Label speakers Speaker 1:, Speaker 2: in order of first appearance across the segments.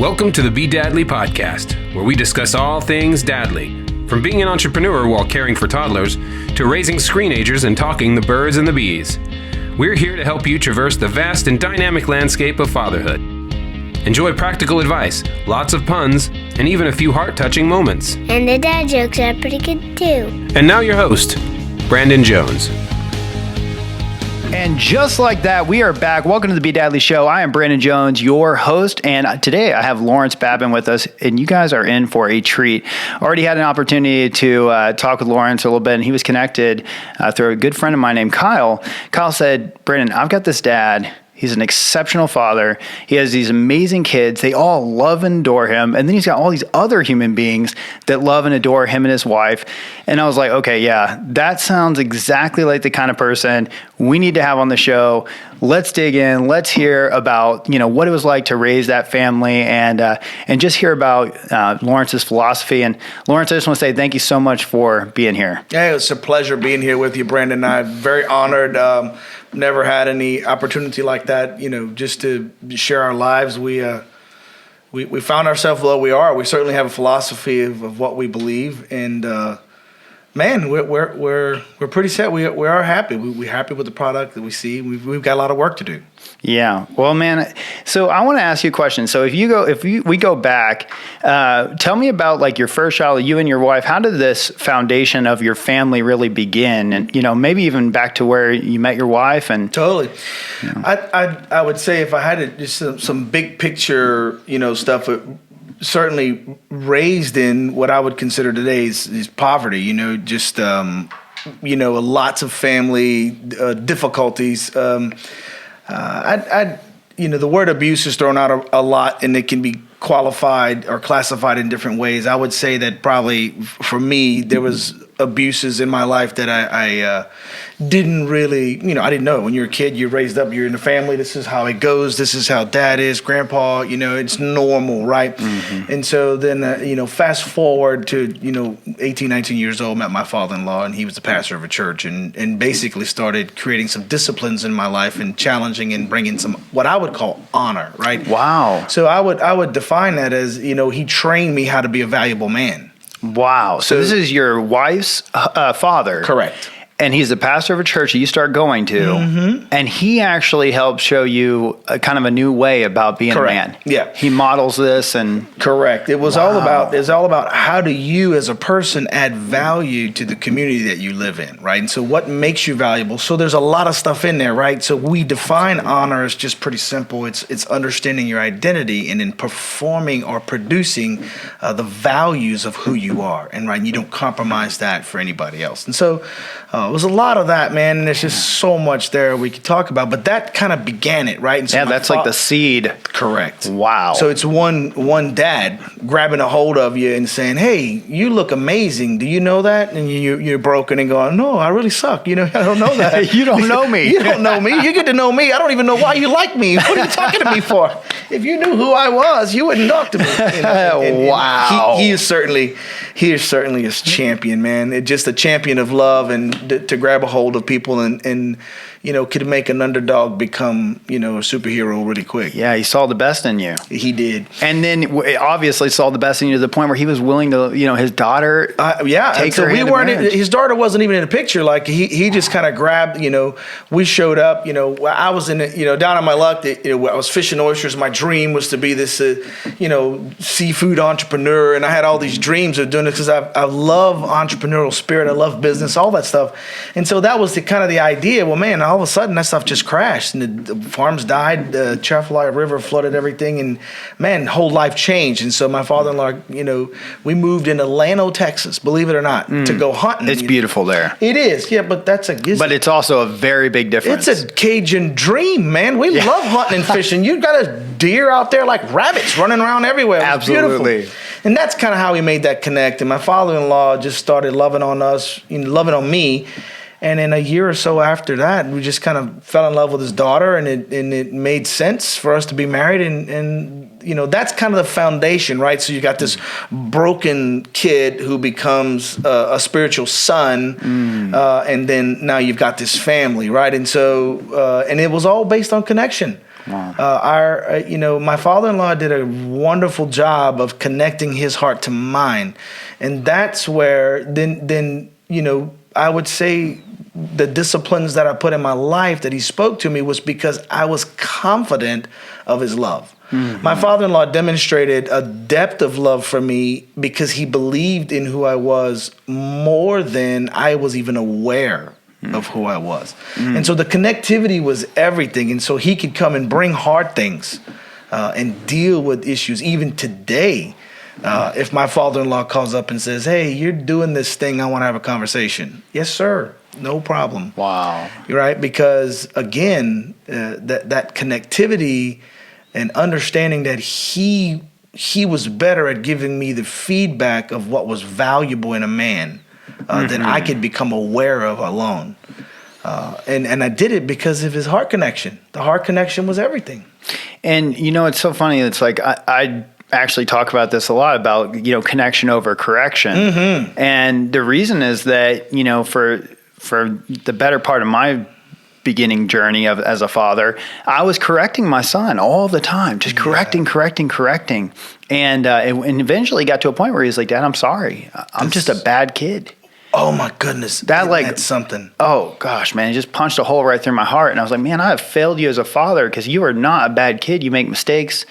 Speaker 1: Welcome to the Be Dadly podcast, where we discuss all things dadly, from being an entrepreneur while caring for toddlers to raising screenagers and talking the birds and the bees. We're here to help you traverse the vast and dynamic landscape of fatherhood. Enjoy practical advice, lots of puns, and even a few heart-touching moments.
Speaker 2: And the dad jokes are pretty good too.
Speaker 1: And now your host, Brandon Jones.
Speaker 3: And just like that, we are back. Welcome to the Be Dadly Show. I am Brandon Jones, your host, and today I have Lawrence Babin with us, and you guys are in for a treat. Already had an opportunity to talk with Lawrence a little bit, and he was connected through a good friend of mine named Kyle. Kyle said, Brandon, I've got this dad. He's an exceptional father. He has these amazing kids. They all love and adore him. And then he's got all these other human beings that love and adore him and his wife. And I was like, okay, yeah, that sounds exactly like the kind of person we need to have on the show. Let's dig in. Let's hear about, what it was like to raise that family and just hear about Lawrence's philosophy. And Lawrence, I just want to say thank you so much for being here.
Speaker 4: Yeah, it's a pleasure being here with you, Brandon. I'm very honored. Never had any opportunity like that, just to share our lives. We found ourselves where we are. We certainly have a philosophy of what we believe, and man, we're pretty set. We are happy. We're happy with the product that we see. We've got a lot of work to do.
Speaker 3: Yeah. Well, man, so I want to ask you a question. So if we go back, tell me about like your first child, you and your wife. How did this foundation of your family really begin? And, maybe even back to where you met your wife and
Speaker 4: totally. I would say if I had to just some big picture, stuff, certainly raised in what I would consider today's poverty, lots of family difficulties. The word abuse is thrown out a lot, and it can be qualified or classified in different ways. I would say that probably for me, there was abuses in my life that I didn't really, I didn't know. When you're a kid, you're raised up, you're in a family. This is how it goes. This is how dad is, grandpa, it's normal, right? Mm-hmm. And so then, fast forward to, 18, 19 years old, met my father-in-law, and he was the pastor of a church and basically started creating some disciplines in my life and challenging and bringing some, what I would call honor, right?
Speaker 3: Wow.
Speaker 4: So I would define that as, he trained me how to be a valuable man.
Speaker 3: Wow. So this is your wife's father.
Speaker 4: Correct.
Speaker 3: And he's the pastor of a church that you start going to. Mm-hmm. And he actually helped show you a kind of a new way about being
Speaker 4: Correct.
Speaker 3: a man.
Speaker 4: Yeah.
Speaker 3: He models this and
Speaker 4: Correct. It was all about how do you as a person add value to the community that you live in, right? And so what makes you valuable? So there's a lot of stuff in there, right? So we define honor as just pretty simple. It's understanding your identity and then performing or producing the values of who you are. And right, you don't compromise that for anybody else. And so it was a lot of that, man, and there's just so much there we could talk about. But that kind of began it, right? And so
Speaker 3: that's like the seed.
Speaker 4: Correct.
Speaker 3: Wow.
Speaker 4: So it's one dad grabbing a hold of you and saying, hey, you look amazing. Do you know that? And you're broken and going, no, I really suck. I don't know that.
Speaker 3: You don't know me.
Speaker 4: You don't know me. You get to know me. I don't even know why you like me. What are you talking to me for? If you knew who I was, you wouldn't talk to me.
Speaker 3: Wow.
Speaker 4: He is certainly a champion, man. It's just a champion of love and to grab a hold of people and could make an underdog become, a superhero really quick.
Speaker 3: Yeah, he saw the best in you.
Speaker 4: He did.
Speaker 3: And then obviously saw the best in you to the point where he was willing to, his daughter take her hand in marriage.
Speaker 4: His daughter wasn't even in the picture. Like he just kind of grabbed, we showed up, I was in it, down on my luck, I was fishing oysters. My dream was to be this, seafood entrepreneur. And I had all these dreams of doing it because I love entrepreneurial spirit. I love business, all that stuff. And so that was the idea. Well, man, all of a sudden that stuff just crashed and the farms died. The Chaffalaya River flooded everything, and man, whole life changed. And so my father-in-law, we moved into Llano, Texas, believe it or not, to go hunting.
Speaker 3: It's beautiful there.
Speaker 4: It is, yeah, but but
Speaker 3: it's also a very big difference.
Speaker 4: It's a Cajun dream, man. We love hunting and fishing. You've got a deer out there like rabbits running around everywhere. It's
Speaker 3: absolutely
Speaker 4: beautiful. And that's kind of how we made that connect. And my father-in-law just started loving on us, loving on me. And in a year or so after that, we just kind of fell in love with his daughter, and it made sense for us to be married. And that's kind of the foundation, right? So you got this broken kid who becomes a spiritual son, and then now you've got this family, right? And so and it was all based on connection.
Speaker 3: Wow.
Speaker 4: My father-in-law did a wonderful job of connecting his heart to mine, and that's where then I would say the disciplines that I put in my life that he spoke to me was because I was confident of his love. Mm-hmm. My father-in-law demonstrated a depth of love for me because he believed in who I was more than I was even aware of who I was. Mm. And so the connectivity was everything. And so he could come and bring hard things and deal with issues. Even today, if my father-in-law calls up and says, hey, you're doing this thing, I want to have a conversation. Yes, sir. No problem.
Speaker 3: Wow.
Speaker 4: Right? Because, again, that connectivity and understanding that he was better at giving me the feedback of what was valuable in a man than I could become aware of alone. And I did it because of his heart connection. The heart connection was everything.
Speaker 3: And, it's so funny. It's like I actually talk about this a lot about, connection over correction. Mm-hmm. And the reason is that, for the better part of my beginning journey as a father, I was correcting my son all the time, just correcting. And it eventually got to a point where he was like, Dad, I'm sorry. I'm just a bad kid.
Speaker 4: Oh my goodness. That's something.
Speaker 3: Oh gosh, man. It just punched a hole right through my heart. And I was like, man, I have failed you as a father because you are not a bad kid. You make mistakes,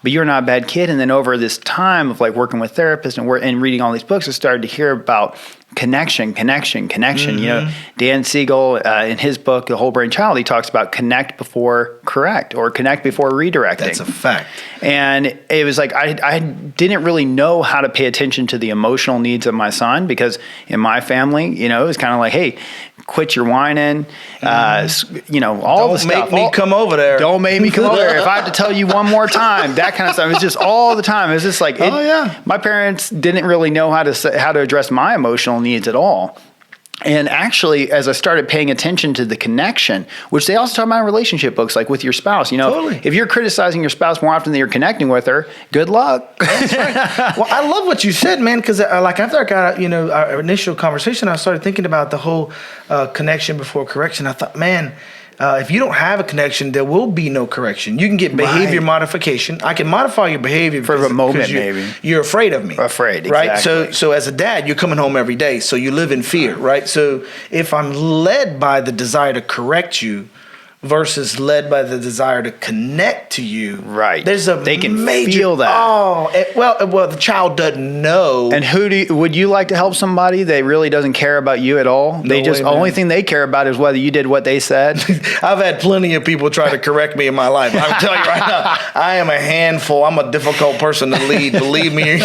Speaker 3: but you're not a bad kid. And then over this time of like working with therapists and reading all these books, I started to hear about connection. Mm-hmm. Dan Siegel, in his book, The Whole Brain Child, he talks about connect before correct or connect before redirecting.
Speaker 4: That's a fact.
Speaker 3: And it was like I didn't really know how to pay attention to the emotional needs of my son because in my family, it was kind of like, hey, quit your whining, all the stuff.
Speaker 4: Don't make me come over there.
Speaker 3: Don't make me come over there. If I have to tell you one more time, that kind of stuff. It's just all the time. It's just like, my parents didn't really know how to address my emotional needs at all. And actually, as I started paying attention to the connection, which they also talk about in relationship books, like with your spouse,
Speaker 4: Totally.
Speaker 3: If you're criticizing your spouse more often than you're connecting with her, good luck.
Speaker 4: That's right. Well, I love what you said, man, because after I got, our initial conversation, I started thinking about the whole connection before correction. I thought, man, if you don't have a connection, there will be no correction. You can get behavior modification. I can modify your behavior
Speaker 3: for a moment, maybe.
Speaker 4: You're afraid of me.
Speaker 3: Afraid,
Speaker 4: right?
Speaker 3: Exactly.
Speaker 4: So as a dad, you're coming home every day, so you live in fear, right? So if I'm led by the desire to correct you versus led by the desire to connect to you,
Speaker 3: right?
Speaker 4: They can
Speaker 3: feel that.
Speaker 4: Well, the child doesn't know.
Speaker 3: And would you like to help somebody that really doesn't care about you at all? Only thing they care about is whether you did what they said.
Speaker 4: I've had plenty of people try to correct me in my life. I'm telling you right now, I am a handful. I'm a difficult person to lead. Believe me.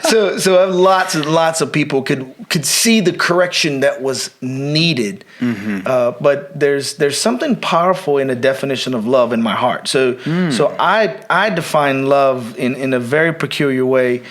Speaker 4: So lots and lots of people could see the correction that was needed. Mm-hmm. But there's something powerful in a definition of love in my heart. So I define love in a very peculiar way,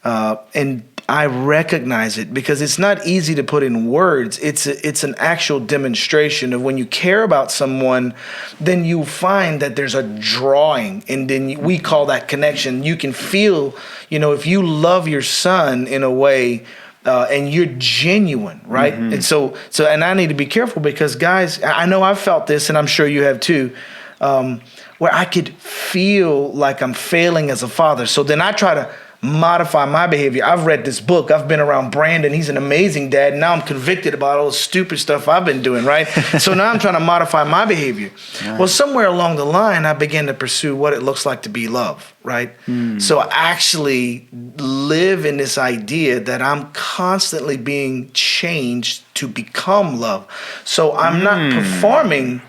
Speaker 4: and I recognize it because it's not easy to put in words. It's an actual demonstration of when you care about someone, then you find that there's a drawing, and then we call that connection. You can feel, if you love your son in a way, and you're genuine, right? Mm-hmm. And so, and I need to be careful because, guys, I know I've felt this, and I'm sure you have too, where I could feel like I'm failing as a father. So then I try to modify my behavior. I've read this book. I've been around Brandon. He's an amazing dad. And now I'm convicted about all the stupid stuff I've been doing, right? So now I'm trying to modify my behavior. Right. Well, somewhere along the line, I began to pursue what it looks like to be love, right? So I actually live in this idea that I'm constantly being changed to become love. So I'm not performing.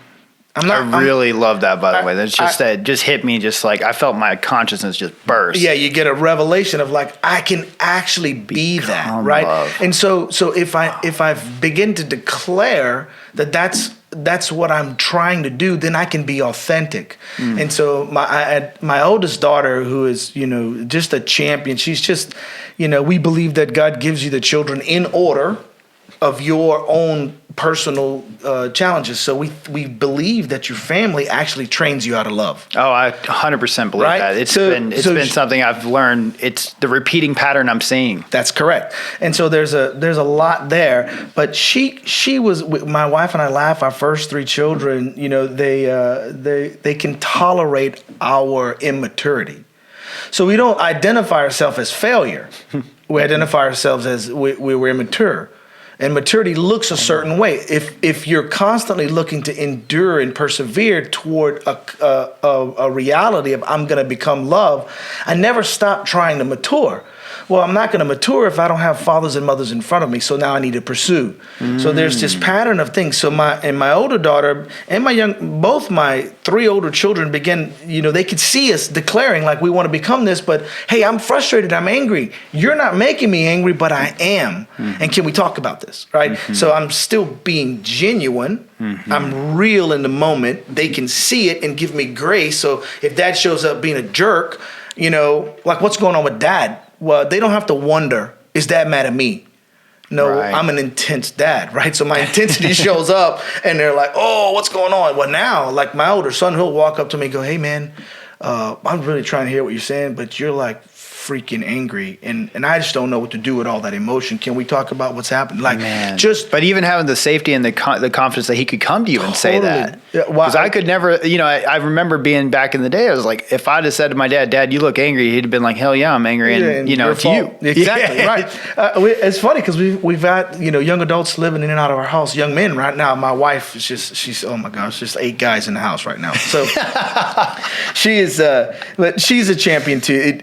Speaker 3: I really love that, by the way. That's just that just hit me. Just like I felt my consciousness just burst.
Speaker 4: Yeah, you get a revelation of like I can actually be that, right?
Speaker 3: Love.
Speaker 4: And so if I begin to declare that's what I'm trying to do, then I can be authentic. And so my oldest daughter, who is just a champion, she's just we believe that God gives you the children in order. of your own personal challenges. So we believe that your family actually trains you how to love.
Speaker 3: Oh, I 100% believe
Speaker 4: Right?
Speaker 3: that. It's been something I've learned. It's the repeating pattern I'm seeing.
Speaker 4: That's correct. And so there's a lot there. But she was, my wife and I laugh. Our first 3 children, they can tolerate our immaturity. So we don't identify ourselves as failure. We identify ourselves as we were immature. And maturity looks a certain way. If you're constantly looking to endure and persevere toward a reality of I'm going to become love, I never stop trying to mature. Well, I'm not going to mature if I don't have fathers and mothers in front of me. So now I need to pursue. So there's this pattern of things. So my older daughter and both my 3 older children began, they could see us declaring like we want to become this, but hey, I'm frustrated. I'm angry. You're not making me angry, but I am. And can we talk about this? Right. So I'm still being genuine. I'm real in the moment. They can see it and give me grace. So if dad shows up being a jerk, like what's going on with dad? Well, they don't have to wonder, is dad mad at me? No, right. I'm an intense dad, right? So my intensity shows up and they're like, oh, what's going on? Well, now, like my older son, he'll walk up to me and go, hey, man, I'm really trying to hear what you're saying, but you're like freaking angry. And I just don't know what to do with all that emotion. Can we talk about what's happened? Like, but even having the safety and the confidence that he could come to you and say that. Because I could never, I remember being back in the day, I was like, if I'd have said to my dad, you look angry, he'd have been like, hell yeah, I'm angry. And it's you. Exactly, right. It's funny because we've got, young adults living in and out of our house, young men right now. My wife is she's, oh my gosh, just 8 guys in the house right now. So she is, but she's a champion too.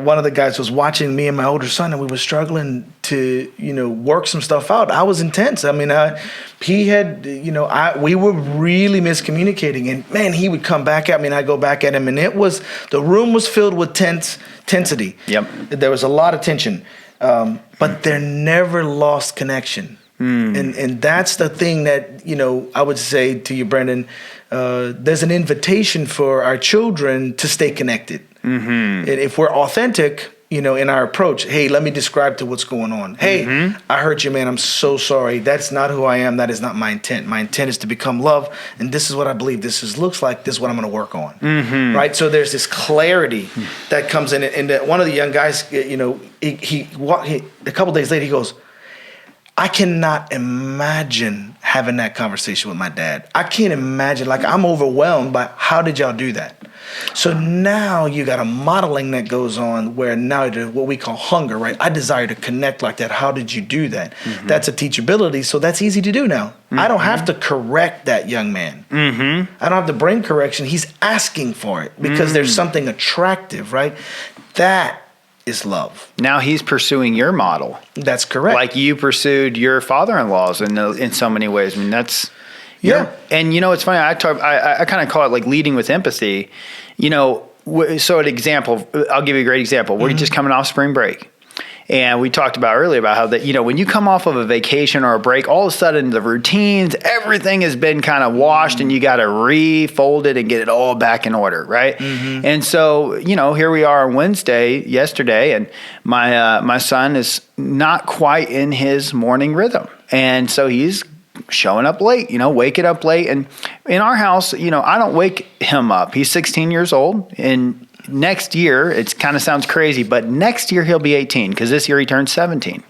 Speaker 4: One of the guys was watching me and my older son, and we were struggling to, work some stuff out. I was intense. I mean, he had, we were really miscommunicating, and man, he would come back at me and I'd go back at him, and the room was filled with tensity. Yep. There was a lot of tension, but there never lost connection. And that's the thing that, I would say to you, Brendan, there's an invitation for our children to stay connected. And if we're authentic, in our approach, hey, let me describe to what's going on. Hey, I hurt you, man. I'm so sorry. That's not who I am. That is not my intent. My intent is to become love. And this is what I believe this looks like. This is what I'm going to work on. Right? So there's this clarity that comes in. And one of the young guys, he a couple days later, he goes, I cannot imagine having that conversation with my dad. I can't imagine. Like, I'm overwhelmed by how did y'all do that? So now you got a modeling that goes on where now there's what we call hunger, right? I desire to connect like that. How did you do that? That's a teachability. So that's easy to do now. I don't have to correct that young man. I don't have to bring correction. He's asking for it because there's something attractive, right? That is love. Now he's pursuing your model. That's correct. Like you pursued your father-in-law's in so many ways. I mean, that's... Yeah. And it's funny, I kind of call it like leading with empathy. So an example, I'll give you a great example. We're just coming off spring break. And we talked about earlier about how that, when you come off of a vacation or a break, all of a sudden the routines, everything has been kind of washed and you got to refold it and get it all back in order. Right. And so, here we are on yesterday, and my son is not quite in his morning rhythm. And so he's showing up late, waking up late. And in our house, I don't wake him up. He's 16 years old. And next year, it kind of sounds crazy, but next year he'll be 18 because this year he turned 17.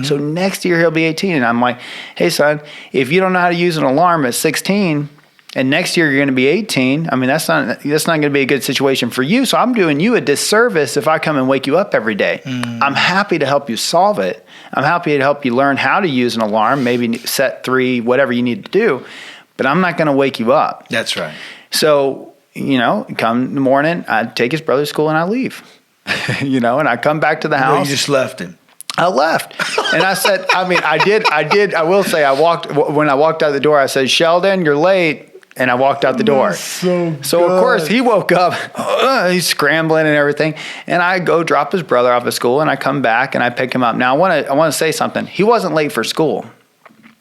Speaker 4: So next year he'll be 18. And I'm like, hey, son, if you don't know how to use an alarm at 16 and next year you're going to be 18, I mean, that's not going to be a good situation for you. So I'm doing you a disservice if I come and wake you up every day. I'm happy to help you solve it. I'm happy to help you learn how to use an alarm, maybe set 3, whatever you need to do, but I'm not going to wake you up. That's right. So, come in the morning, I take his brother to school and I leave, and I come back to the house. You just left him. I left. And I said, I will say when I walked out the door, I said, Sheldon, you're late. And I walked out the door. So of course he woke up, he's scrambling and everything. And I go drop his brother off at school and I come back and I pick him up. Now I want to say something. He wasn't late for school.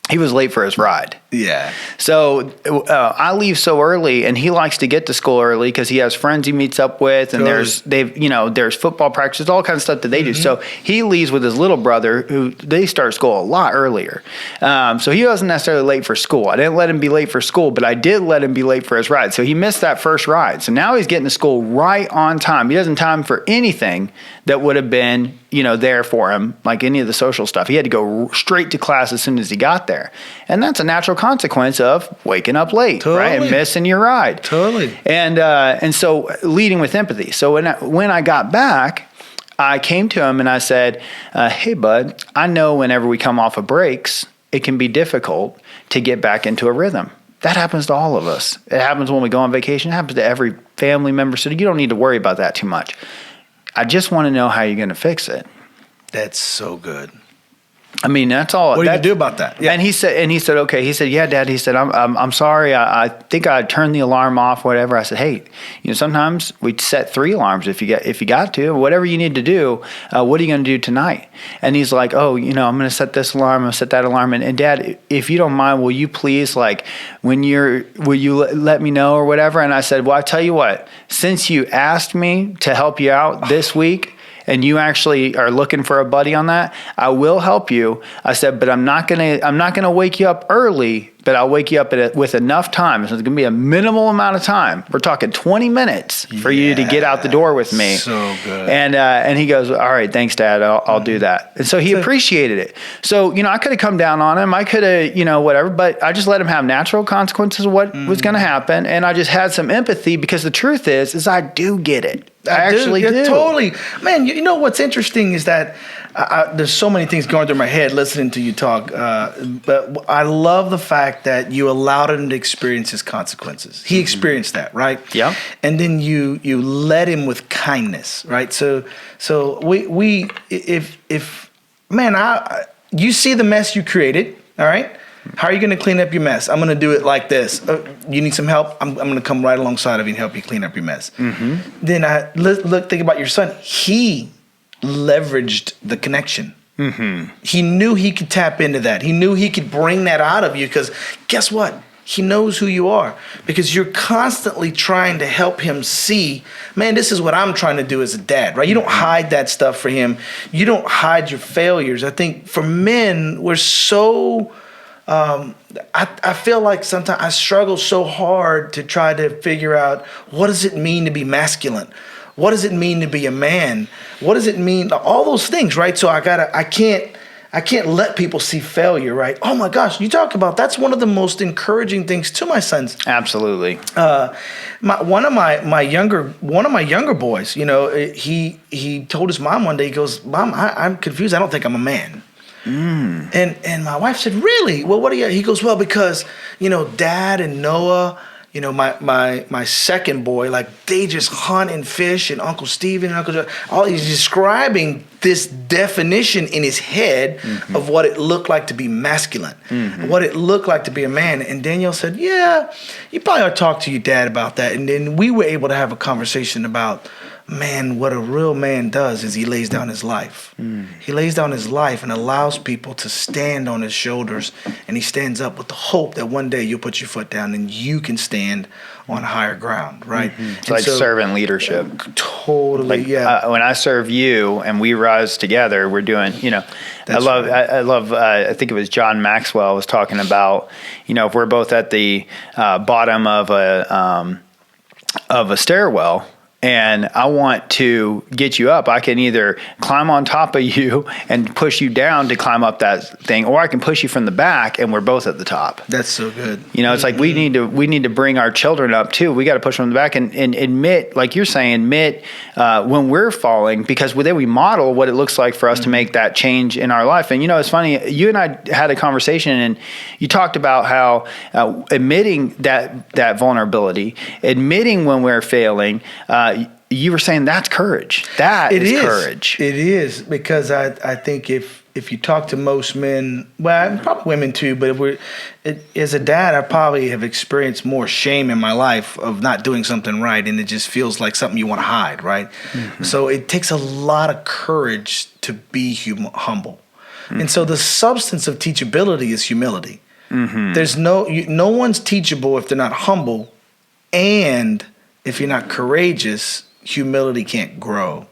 Speaker 3: he was late for his ride.
Speaker 4: Yeah.
Speaker 3: So I leave so early, and he likes to get to school early because he has friends he meets up with, and there's football practices, all kinds of stuff that they do. So he leaves with his little brother, who they start school a lot earlier. So he wasn't necessarily late for school. I didn't let him be late for school, but I did let him be late for his ride. So he missed that first ride. So now he's getting to school right on time. He doesn't time for anything that would have been, there for him, like any of the social stuff. He had to go straight to class as soon as he got there. And that's a natural consequence of waking up late, right? And missing your ride.
Speaker 4: Totally.
Speaker 3: And so leading with empathy. So when I got back, I came to him and I said, hey, bud, I know whenever we come off of breaks, it can be difficult to get back into a rhythm. That happens to all of us. It happens when we go on vacation. It happens to every family member. So you don't need to worry about that too much. I just want to know how you're going to fix it.
Speaker 4: That's so good.
Speaker 3: I mean, that's all.
Speaker 4: What do you do about that?
Speaker 3: Yeah. And he said, okay. He said, yeah, Dad. He said, I'm sorry. I think I turned the alarm off, whatever. I said, hey, sometimes we set 3 alarms if you got to, whatever you need to do. What are you going to do tonight? And he's like, oh, I'm going to set this alarm. I'm going to set that alarm. And Dad, if you don't mind, will you please, will you let me know or whatever? And I said, well, I tell you what, since you asked me to help you out this week, and you actually are looking for a buddy on that, I will help you. I said, but I'm not gonna wake you up early, but I'll wake you up with enough time. So it's gonna be a minimal amount of time. We're talking 20 minutes for you to get out the door with me.
Speaker 4: So good.
Speaker 3: And he goes, all right, thanks, Dad. I'll do that. And so he appreciated it. So I could have come down on him. I could have whatever, but I just let him have natural consequences of what was gonna happen, and I just had some empathy because the truth is I do get it. I actually do.
Speaker 4: Totally. Man, you know what's interesting is that there's so many things going through my head listening to you talk, but I love the fact that you allowed him to experience his consequences. He experienced that, right?
Speaker 3: Yeah.
Speaker 4: And then you led him with kindness, right? So we you see the mess you created, all right? How are you going to clean up your mess? I'm going to do it like this. You need some help? I'm going to come right alongside of you and help you clean up your mess. Mm-hmm. Then think about your son. He leveraged the connection. Mm-hmm. He knew he could tap into that. He knew he could bring that out of you because guess what? He knows who you are because you're constantly trying to help him see, man, this is what I'm trying to do as a dad, right? You don't hide that stuff for him. You don't hide your failures. I think for men, we're so... I feel like sometimes I struggle so hard to try to figure out what does it mean to be masculine? What does it mean to be a man? What does it mean? All those things, right? So I can't let people see failure, right? Oh my gosh, you talk about that's one of the most encouraging things to my sons.
Speaker 3: Absolutely.
Speaker 4: One of my younger boys, he told his mom one day, he goes, Mom, I'm confused. I don't think I'm a man. And my wife said, really? Well, what are you? He goes, well, because, Dad and Noah, my second boy, they just hunt and fish, and Uncle Steven and Uncle Joe, he's describing this definition in his head of what it looked like to be masculine, what it looked like to be a man. And Danielle said, yeah, you probably ought to talk to your dad about that. And then we were able to have a conversation about, man, what a real man does is he lays down his life. He lays down his life and allows people to stand on his shoulders, and he stands up with the hope that one day you'll put your foot down and you can stand on higher ground, right?
Speaker 3: It's like servant leadership.
Speaker 4: Totally, yeah.
Speaker 3: When I serve you and we rise together, we're doing, I think it was John Maxwell was talking about, if we're both at the bottom of a stairwell, and I want to get you up, I can either climb on top of you and push you down to climb up that thing, or I can push you from the back and we're both at the top.
Speaker 4: That's so good.
Speaker 3: It's like we need to bring our children up too. We got to push them from the back and admit, like you're saying, when we're falling, because then we model what it looks like for us to make that change in our life. And it's funny, you and I had a conversation and you talked about how admitting that vulnerability, admitting when we're failing, you were saying that's courage. That is courage.
Speaker 4: It is, because I think if you talk to most men, well, probably women too, but as a dad, I probably have experienced more shame in my life of not doing something right, and it just feels like something you want to hide, right? Mm-hmm. So it takes a lot of courage to be humble. And so the substance of teachability is humility. There's no one's teachable if they're not humble, and if you're not courageous, humility can't grow.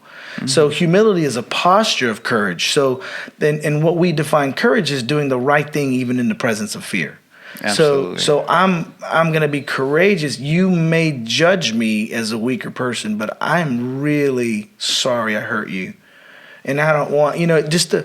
Speaker 4: So humility is a posture of courage. So then, and what we define courage is doing the right thing even in the presence of fear.
Speaker 3: Absolutely.
Speaker 4: So I'm going to be courageous. You may judge me as a weaker person, but I'm really sorry I hurt you. And I don't want, just to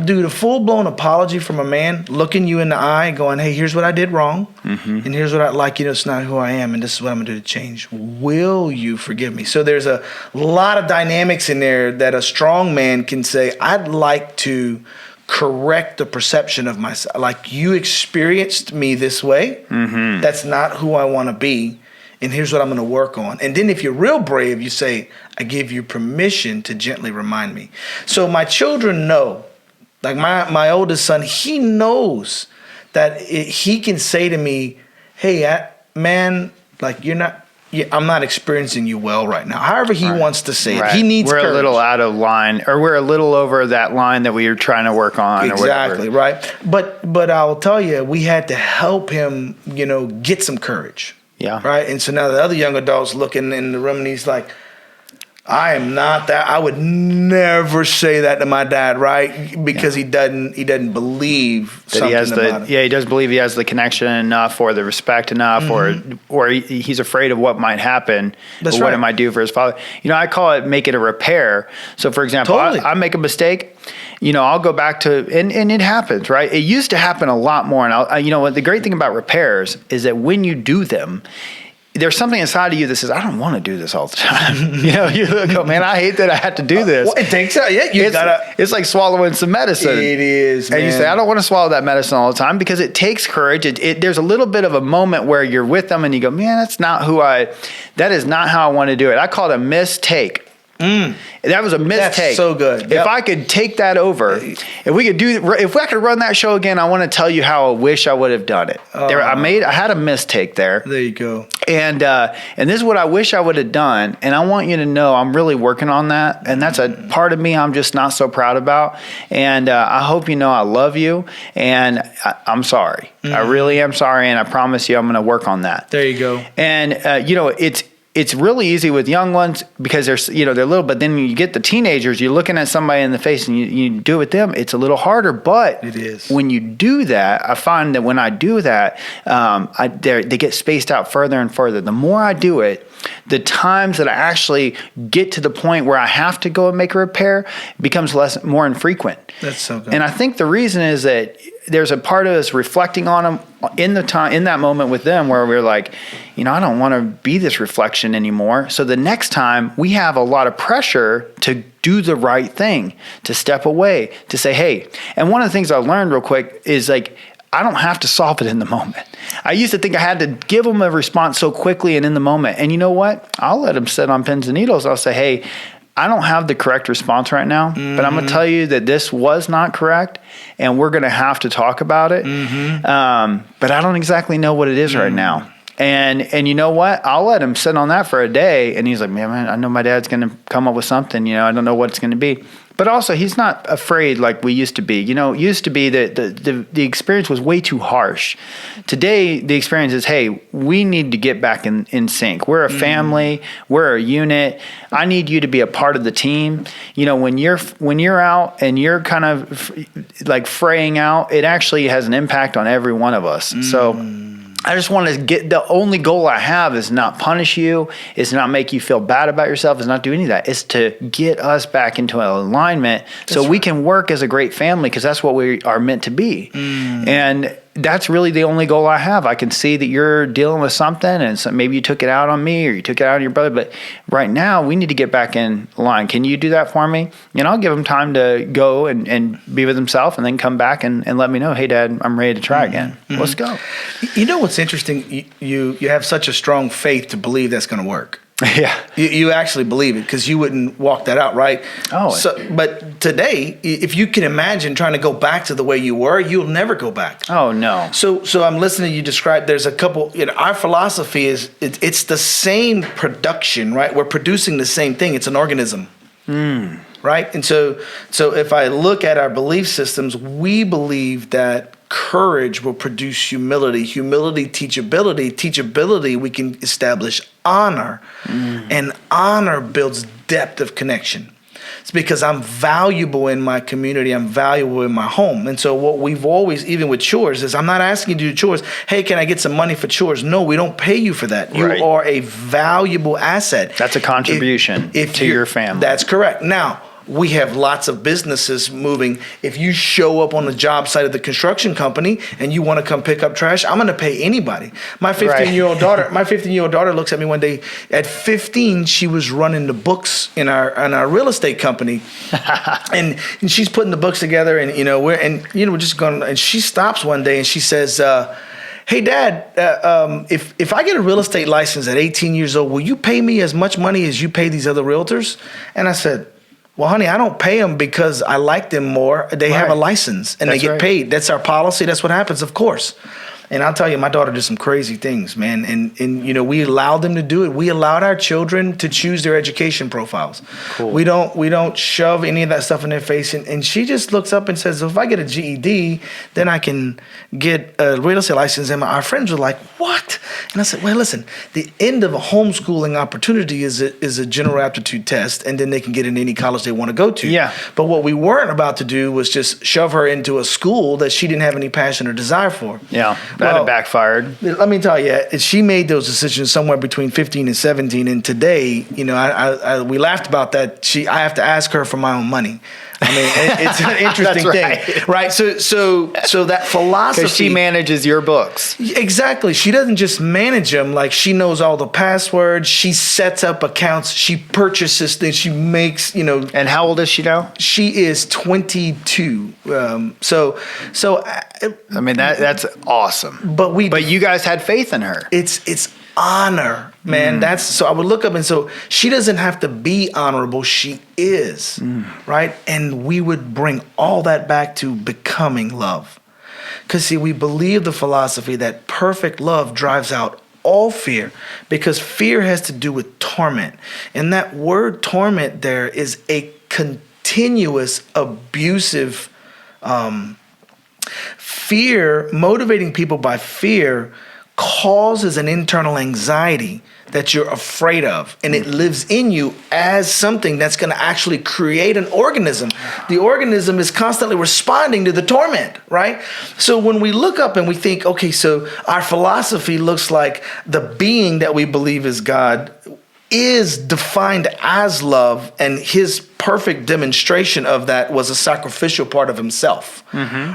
Speaker 4: do the full-blown apology from a man, looking you in the eye, going, hey, here's what I did wrong, and here's what I'd like, it's not who I am, and this is what I'm going to do to change. Will you forgive me? So there's a lot of dynamics in there that a strong man can say, I'd like to correct the perception of myself. Like, you experienced me this way. That's not who I want to be. And here's what I'm going to work on. And then if you're real brave, you say, I give you permission to gently remind me. So my children know, like my oldest son, he knows that he can say to me, hey, man, like I'm not experiencing you well right now. However he wants to say it. He needs
Speaker 3: We're
Speaker 4: courage.
Speaker 3: a little out of line, or we're a little over that line that we were trying to work on.
Speaker 4: Exactly,
Speaker 3: or
Speaker 4: right. But I'll tell you, we had to help him, get some courage.
Speaker 3: Yeah.
Speaker 4: Right. And so now the other young adult's looking in the room and he's like, I am not that. I would never say that to my dad, right? Because he doesn't believe
Speaker 3: that
Speaker 4: something
Speaker 3: he has
Speaker 4: about it.
Speaker 3: Yeah, he doesn't believe he has the connection enough or the respect enough or he's afraid of what might happen.
Speaker 4: That's
Speaker 3: or what
Speaker 4: right.
Speaker 3: it might do for his father. I call it make it a repair. So for example,
Speaker 4: Totally.
Speaker 3: I make a mistake. I'll go back to, and it happens, right? It used to happen a lot more. And what the great thing about repairs is that when you do them, there's something inside of you that says, I don't want to do this all the time. You go, man, I hate that I have to do this.
Speaker 4: Well, it takes out. Yeah,
Speaker 3: It's like swallowing some medicine.
Speaker 4: It is, man.
Speaker 3: And you say, I don't want to swallow that medicine all the time because it takes courage. There's a little bit of a moment where you're with them and you go, man, that is not how I want to do it. I call it a mistake. That was a mistake.
Speaker 4: That's so good.
Speaker 3: If I could take that over, if I could run that show again, I want to tell you how I wish I would have done it. I had a mistake there.
Speaker 4: There you go.
Speaker 3: And this is what I wish I would have done. And I want you to know I'm really working on that. And that's a part of me I'm just not so proud about. And I hope you know I love you. And I'm sorry. I really am sorry. And I promise you I'm going to work on that.
Speaker 4: There you go.
Speaker 3: And, it's really easy with young ones because they're little, but then you get the teenagers, you're looking at somebody in the face and you do it with them. It's a little harder, but
Speaker 4: it is.
Speaker 3: When you do that, I find that when I do that, they get spaced out further and further. The more I do it, the times that I actually get to the point where I have to go and make a repair becomes more infrequent.
Speaker 4: That's so good.
Speaker 3: And I think the reason is that there's a part of us reflecting on them in that moment with them where we're like, I don't want to be this reflection anymore. So the next time we have a lot of pressure to do the right thing, to step away, to say, hey. And one of the things I learned real quick is like, I don't have to solve it in the moment. I used to think I had to give them a response so quickly and in the moment. And you know what? I'll let them sit on pins and needles. I'll say, hey, I don't have the correct response right now, but I'm going to tell you that this was not correct, and we're going to have to talk about it. But I don't exactly know what it is right now. And you know what? I'll let him sit on that for a day, and he's like, man, I know my dad's going to come up with something. I don't know what it's going to be. But also, he's not afraid like we used to be. It used to be that the experience was way too harsh. Today, the experience is, hey, we need to get back in sync. We're a family. We're a unit. I need you to be a part of the team. When you're out and you're kind of like fraying out, it actually has an impact on every one of us. So I just want to the only goal I have is not punish you, is not make you feel bad about yourself, is not do any of that. It's to get us back into an alignment so we can work as a great family because that's what we are meant to be. And that's really the only goal I have. I can see that you're dealing with something and so maybe you took it out on me or you took it out on your brother, but right now we need to get back in line. Can you do that for me? I'll give him time to go and be with himself and then come back and let me know, hey, Dad, I'm ready to try again. Let's go.
Speaker 4: What's interesting? You have such a strong faith to believe that's going to work.
Speaker 3: Yeah.
Speaker 4: You actually believe it because you wouldn't walk that out, right?
Speaker 3: Oh.
Speaker 4: But today, if you can imagine trying to go back to the way you were, you'll never go back.
Speaker 3: Oh, no.
Speaker 4: So I'm listening to you describe, there's a couple, our philosophy is it's the same production, right? We're producing the same thing. It's an organism. right? And so if I look at our belief systems, we believe that courage will produce humility, teachability, we can establish honor, and honor builds depth of connection. It's because I'm valuable in my community. I'm valuable in my home. And so what we've always, even with chores, is I'm not asking you to do chores. Hey, can I get some money for chores? No, we don't pay you for that. You are a valuable asset.
Speaker 3: That's a contribution to your family.
Speaker 4: That's correct. Now, we have lots of businesses moving. If you show up on the job site of the construction company and you want to come pick up trash, I'm going to pay anybody. My 15-year-old daughter looks at me one day. At 15, she was running the books in our real estate company, and she's putting the books together. And we're just going. And she stops one day and she says, "Hey, Dad, if I get a real estate license at 18 years old, will you pay me as much money as you pay these other realtors?" And I said, "Well, honey, I don't pay them because I like them more. They have a license and they get paid. That's our policy. That's what happens, of course." And I'll tell you, my daughter did some crazy things, man. And we allowed them to do it. We allowed our children to choose their education profiles. Cool. We don't shove any of that stuff in their face. And she just looks up and says, "If I get a GED, then I can get a real estate license." And our friends were like, "What?" And I said, "Well, listen, the end of a homeschooling opportunity is a general aptitude test, and then they can get in any college they want to go to."
Speaker 3: Yeah.
Speaker 4: But what we weren't about to do was just shove her into a school that she didn't have any passion or desire for.
Speaker 3: Yeah. That had backfired.
Speaker 4: Let me tell you, she made those decisions somewhere between 15 and 17. And today, we laughed about that. I have to ask her for my own money. I mean, it's an interesting thing, right? So that philosophy.
Speaker 3: Because she manages your books.
Speaker 4: Exactly. She doesn't just manage them. Like, she knows all the passwords. She sets up accounts. She purchases things. She makes,
Speaker 3: And how old is she now?
Speaker 4: She is 22.
Speaker 3: I mean, that's awesome. But you guys had faith in her.
Speaker 4: It's honor, man. So I would look up, and so she doesn't have to be honorable. She is, right? And we would bring all that back to becoming love. Because, see, we believe the philosophy that perfect love drives out all fear, because fear has to do with torment. And that word torment there is a continuous abusive fear. Motivating people by fear causes an internal anxiety that you're afraid of, and it lives in you as something that's going to actually create an organism. The organism is constantly responding to the torment, right? So when we look up and we think, okay, so our philosophy looks like the being that we believe is God is defined as love, and his perfect demonstration of that was a sacrificial part of himself,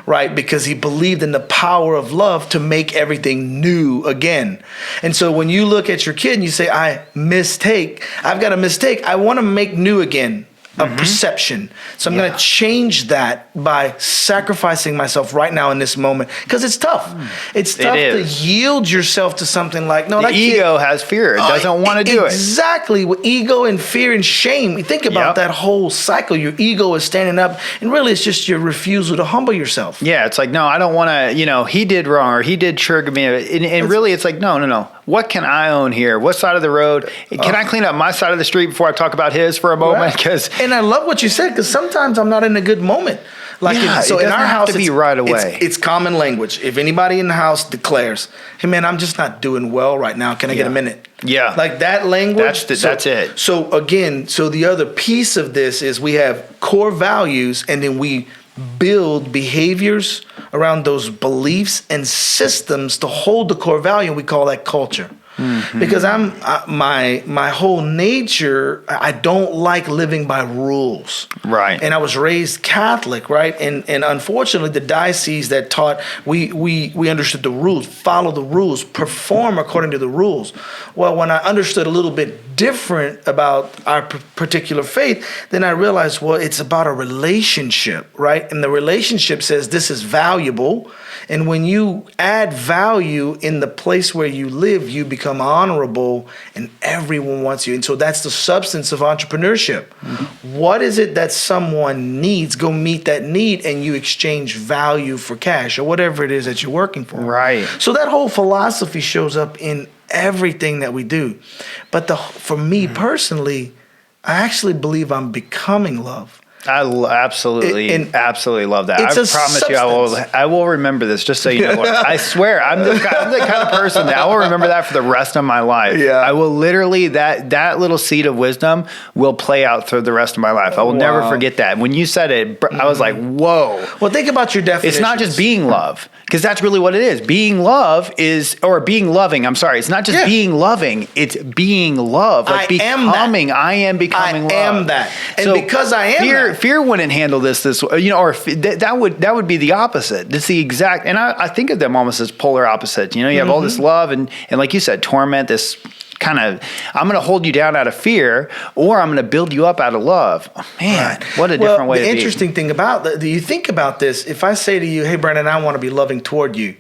Speaker 4: right? Because he believed in the power of love to make everything new again. And so when you look at your kid and you say, I've got a mistake, I want to make new again. A perception. So I'm going to change that by sacrificing myself right now in this moment, because it's tough. It's tough to yield yourself to something like, no,
Speaker 3: the ego has fear. It doesn't want to do it.
Speaker 4: Exactly. With ego and fear and shame. You think about that whole cycle. Your ego is standing up, and really it's just your refusal to humble yourself.
Speaker 3: Yeah, it's like, no, I don't want to, he did wrong, or he did trigger me. And really it's like, no. What can I own here? What side of the road? Can I clean up my side of the street before I talk about his for a moment?
Speaker 4: And I love what you said, because sometimes I'm not in a good moment. Like, in our house,
Speaker 3: to be right away.
Speaker 4: It's common language. If anybody in the house declares, "Hey, man, I'm just not doing well right now. Can I get a minute?"
Speaker 3: Yeah,
Speaker 4: like that language.
Speaker 3: That's it.
Speaker 4: So again, the other piece of this is we have core values, and then we build behaviors around those beliefs and systems to hold the core value, and we call that culture. Because my whole nature, I don't like living by rules.
Speaker 3: Right.
Speaker 4: And I was raised Catholic, right? And unfortunately, the diocese that taught, we understood the rules, follow the rules, perform according to the rules. Well, when I understood a little bit different about our particular faith, then I realized, well, it's about a relationship, right? And the relationship says this is valuable. And when you add value in the place where you live, you become honorable, and everyone wants you. And so that's the substance of entrepreneurship. What is it that someone needs? Go meet that need, and you exchange value for cash or whatever it is that you're working for.
Speaker 3: Right.
Speaker 4: So that whole philosophy shows up in everything that we do. But for me personally, I actually believe I'm becoming love.
Speaker 3: I absolutely love that.
Speaker 4: It's
Speaker 3: I
Speaker 4: a
Speaker 3: promise you,
Speaker 4: substance.
Speaker 3: I will remember this. Just so you know, I swear, I'm the kind of person that I will remember that for the rest of my life.
Speaker 4: Yeah.
Speaker 3: I will literally that little seed of wisdom will play out through the rest of my life. I will never forget that. When you said it, I was like, whoa.
Speaker 4: Well, think about your definition.
Speaker 3: It's not just being love, because that's really what it is. Being love or being loving. I'm sorry. It's not just being loving. It's being love. Like becoming. I am becoming love.
Speaker 4: I am that. And because I am that.
Speaker 3: Fear wouldn't handle this way, or that would be the opposite. It's the exact, and I think of them almost as polar opposites. You have all this love and like you said, torment, this kind of, I'm going to hold you down out of fear, or I'm going to build you up out of love. Oh, man, what a different way to be.
Speaker 4: The interesting thing about you think about this, if I say to you, hey, Brandon, I want to be loving toward you,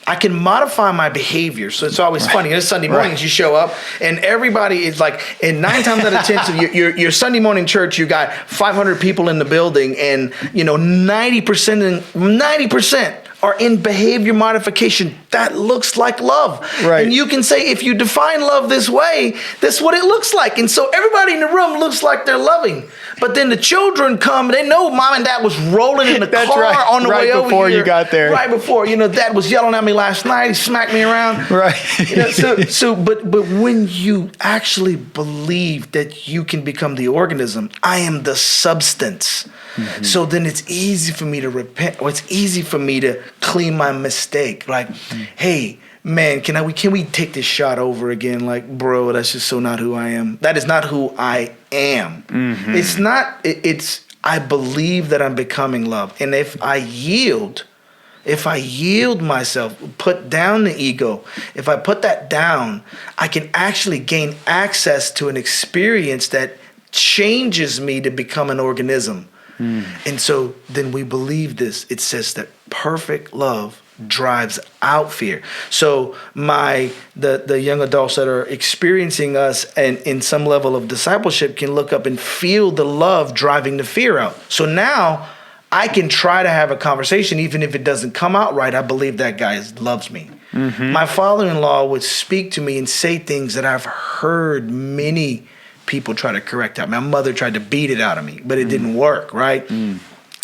Speaker 4: I can modify my behavior. So it's always funny. It's Sunday mornings, you show up, and everybody is like, and 9 times out of 10, so your Sunday morning church, you got 500 people in the building, and 90% are in behavior modification. That looks like love.
Speaker 3: Right.
Speaker 4: And you can say, if you define love this way, that's what it looks like. And so everybody in the room looks like they're loving. But then the children come, they know mom and dad was rolling in the car on the way over here. Right
Speaker 3: before you got there.
Speaker 4: Right before. Dad was yelling at me last night. He smacked me around.
Speaker 3: Right.
Speaker 4: But when you actually believe that you can become the organism, I am the substance. Mm-hmm. So then it's easy for me to repent, or it's easy for me to clean my mistake. Like, hey, man, can we take this shot over again? Like, bro, that's just so not who I am. That is not who I am. Mm-hmm. It's not, I believe that I'm becoming love. And if I yield myself, put down the ego, if I put that down, I can actually gain access to an experience that changes me to become an organism. And so then we believe this. It says that perfect love drives out fear. So the young adults that are experiencing us and in some level of discipleship can look up and feel the love driving the fear out. So now I can try to have a conversation, even if it doesn't come out right. I believe that guy loves me. Mm-hmm. My father-in-law would speak to me and say things that I've heard many people try to correct out. My mother tried to beat it out of me, but it didn't work, right?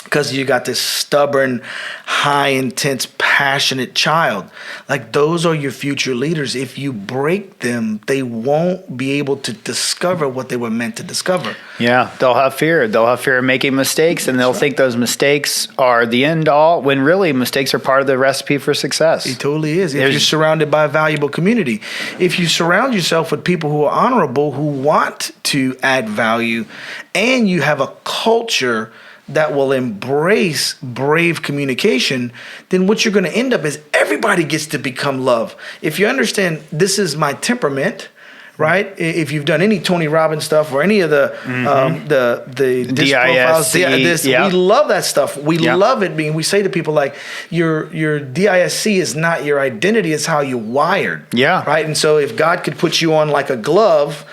Speaker 4: Because you got this stubborn, high, intense, passionate child. Like, those are your future leaders. If you break them, they won't be able to discover what they were meant to discover.
Speaker 3: Yeah, they'll have fear. They'll have fear of making mistakes, and they'll think those mistakes are the end all, when really mistakes are part of the recipe for success.
Speaker 4: It totally is. If you're surrounded by a valuable community, if you surround yourself with people who are honorable, who want to add value, and you have a culture that will embrace brave communication, then what you're going to end up is everybody gets to become love. If you understand, this is my temperament, right? If you've done any Tony Robbins stuff or any of the
Speaker 3: DISC,
Speaker 4: we love that stuff. We love it. We say to people, like, your DISC is not your identity; it's how you're wired.
Speaker 3: Yeah.
Speaker 4: Right. And so, if God could put you on like a glove,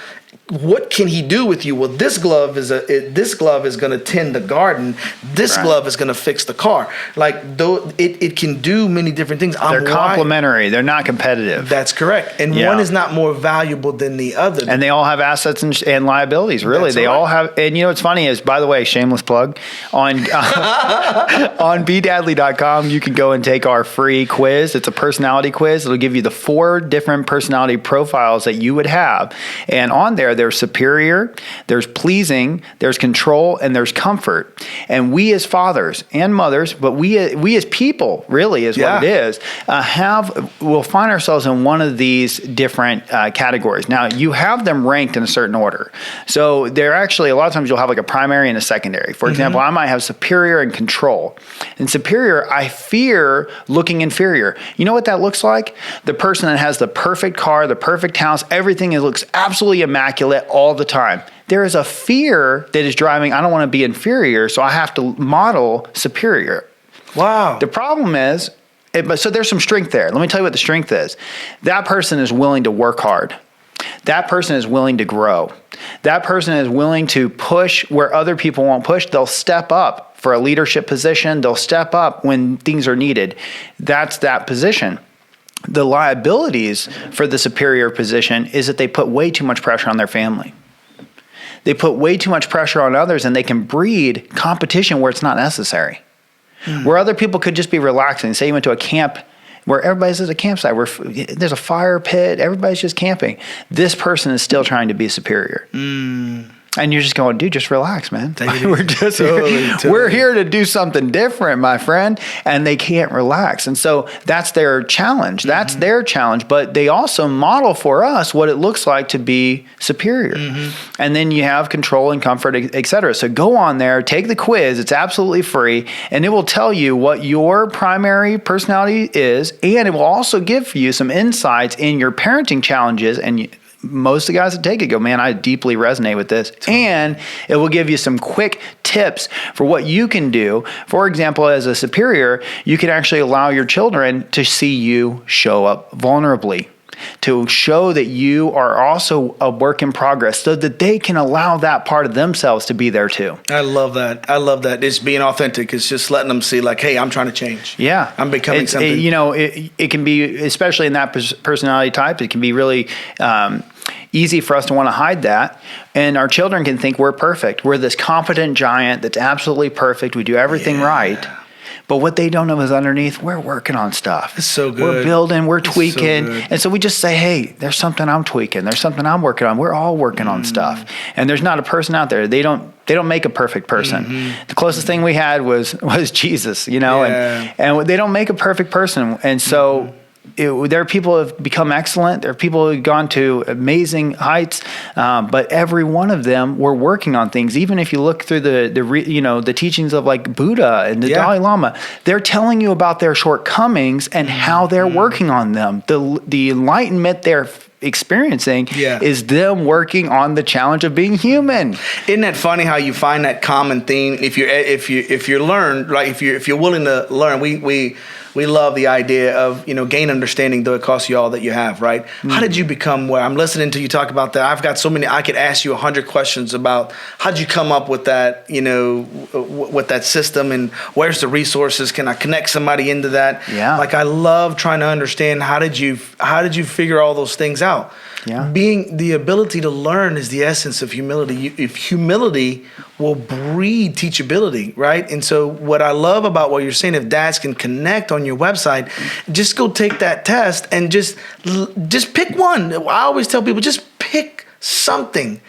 Speaker 4: what can he do with you? Well, this glove is going to tend the garden. This glove is going to fix the car. Like, though it can do many different things.
Speaker 3: They're complementary. They're not competitive.
Speaker 4: That's correct. And one is not more valuable than the other.
Speaker 3: And they all have assets and liabilities. Really, that's all have. And what's funny is, by the way, shameless plug, on BeDadly.com, you can go and take our free quiz. It's a personality quiz. It'll give you the 4 different personality profiles that you would have, and on there's superior, there's pleasing, there's control, and there's comfort. And we as fathers and mothers, but we as people, really is what it is, we'll find ourselves in one of these different categories. Now, you have them ranked in a certain order. So they're actually, a lot of times you'll have like a primary and a secondary. For example, I might have superior and control. In superior, I fear looking inferior. You know what that looks like? The person that has the perfect car, the perfect house, everything looks absolutely immaculate all the time. There is a fear that is driving, I don't want to be inferior, so I have to model superior.
Speaker 4: Wow.
Speaker 3: The problem is, so there's some strength there. Let me tell you what the strength is. That person is willing to work hard. That person is willing to grow. That person is willing to push where other people won't push. They'll step up for a leadership position. They'll step up when things are needed. That's that position. The liabilities for the superior position is that they put way too much pressure on their family. they put way too much pressure on others, and they can breed competition where it's not necessary. Where other people could just be relaxing. Say you went to a camp where everybody's at a campsite, where there's a fire pit, everybody's just camping. This person is still trying to be superior. And you're just going, dude, just relax, man. We're just we're here to do something different, my friend. And they can't relax. And so that's their challenge. That's their challenge. But they also model for us what it looks like to be superior. And then you have control and comfort, et cetera. So go on there, take the quiz. It's absolutely free. And it will tell you what your primary personality is. And it will also give you some insights in your parenting challenges. And most of the guys that take it go, man, I deeply resonate with this. And it will give you some quick tips for what you can do. For example, as a superior, you can actually allow your children to see you show up vulnerably, to show that you are also a work in progress, so that they can allow that part of themselves to be there too.
Speaker 4: I love that. It's being authentic. It's just letting them see, like, hey, I'm trying to change.
Speaker 3: Yeah.
Speaker 4: I'm becoming something.
Speaker 3: It can be, especially in that personality type, it can be really easy for us to want to hide that. And our children can think we're perfect. We're this competent giant that's absolutely perfect. We do everything right. But what they don't know is underneath, we're working on stuff.
Speaker 4: It's so good.
Speaker 3: We're building, we're tweaking.
Speaker 4: So
Speaker 3: and so we just say, hey, there's something I'm tweaking. There's something I'm working on. We're all working on stuff. And there's not a person out there. They don't make a perfect person. The closest thing we had was Jesus, and they don't make a perfect person. And so there are people who have become excellent. There are people who have gone to amazing heights, but every one of them were working on things. Even if you look through the teachings of like Buddha and the Dalai Lama, they're telling you about their shortcomings and how they're working on them. The enlightenment they're experiencing is them working on the challenge of being human.
Speaker 4: Isn't that funny how you find that common theme if you're willing to learn? We love the idea of, gain understanding, though it costs you all that you have, right? How did you become where? I'm listening to you talk about that. I've got so many, I could ask you 100 questions about how did you come up with that, with that system, and where's the resources? Can I connect somebody into that?
Speaker 3: Yeah.
Speaker 4: Like, I love trying to understand how did you figure all those things out?
Speaker 3: Yeah.
Speaker 4: Being the ability to learn is the essence of humility. If humility will breed teachability, right? And so what I love about what you're saying, if dads can connect on your website, just go take that test and just pick one. I always tell people, just pick something.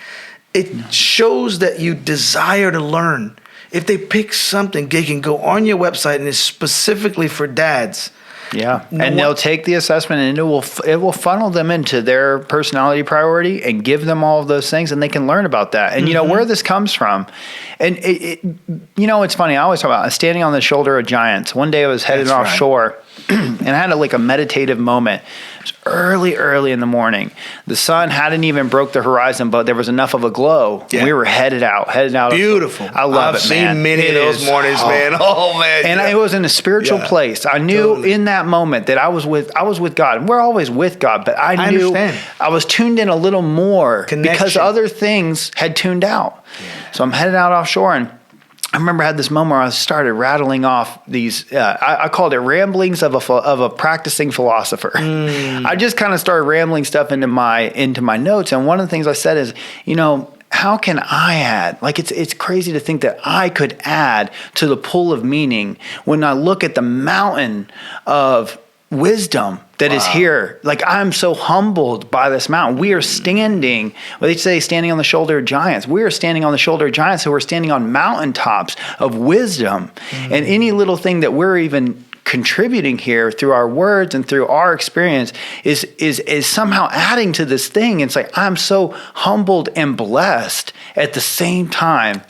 Speaker 4: It shows that you desire to learn. If they pick something, they can go on your website, and it's specifically for dads.
Speaker 3: Yeah, and they'll take the assessment, and it will funnel them into their personality priority and give them all of those things, and they can learn about that. And where this comes from, and it's funny. I always talk about standing on the shoulder of giants. One day I was headed offshore, and I had a meditative moment. It was early in the morning. The sun hadn't even broke the horizon, but there was enough of a glow. Yeah. We were headed out.
Speaker 4: Beautiful.
Speaker 3: I love it, man.
Speaker 4: I've seen many of those mornings, man. Oh, man.
Speaker 3: And it was in a spiritual place. I knew in that moment that I was with God. And we're always with God, but I knew
Speaker 4: understand.
Speaker 3: I was tuned in a little more because other things had tuned out. Yeah. So I'm headed out offshore, and I remember I had this moment where I started rattling off these, I called it ramblings of a practicing philosopher. I just kind of started rambling stuff into my notes. And one of the things I said is, how can I add? Like, it's crazy to think that I could add to the pool of meaning when I look at the mountain of wisdom that is here. Like, I'm so humbled by this mountain. We are standing, they say standing on the shoulder of giants. We are standing on the shoulder of giants who are standing on mountaintops of wisdom. And any little thing that we're even contributing here through our words and through our experience is somehow adding to this thing. It's like, I'm so humbled and blessed at the same time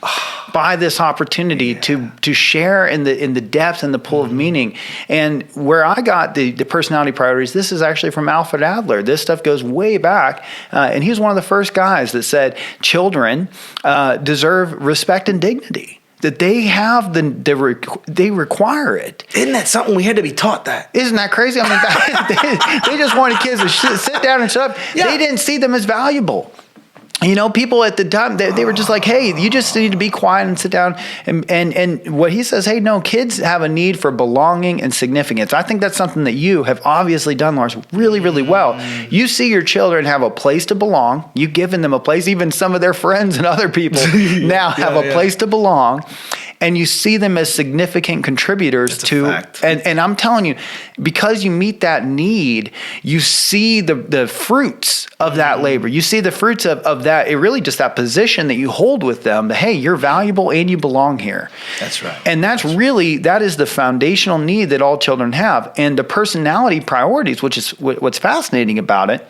Speaker 3: by this opportunity to share in the depth and the pool of meaning. And where I got the personality priorities, this is actually from Alfred Adler. This stuff goes way back. And he was one of the first guys that said children deserve respect and dignity. That they have they require it.
Speaker 4: Isn't that something we had to be taught that?
Speaker 3: Isn't that crazy? I mean, they just wanted kids to sit down and shut up. Yeah. They didn't see them as valuable. people at the time, they were just like, hey, you just need to be quiet and sit down. And what he says, hey, no, kids have a need for belonging and significance. I think that's something that you have obviously done, Lawrence, really, really well. You see your children have a place to belong. You've given them a place. Even some of their friends and other people now have a place to belong. And you see them as significant contributors and I'm telling you, because you meet that need, you see the fruits of that labor. You see the fruits of that, it really just that position that you hold with them, that, hey, you're valuable and you belong here.
Speaker 4: That's right.
Speaker 3: And that is the foundational need that all children have. And the personality priorities, which is what's fascinating about it,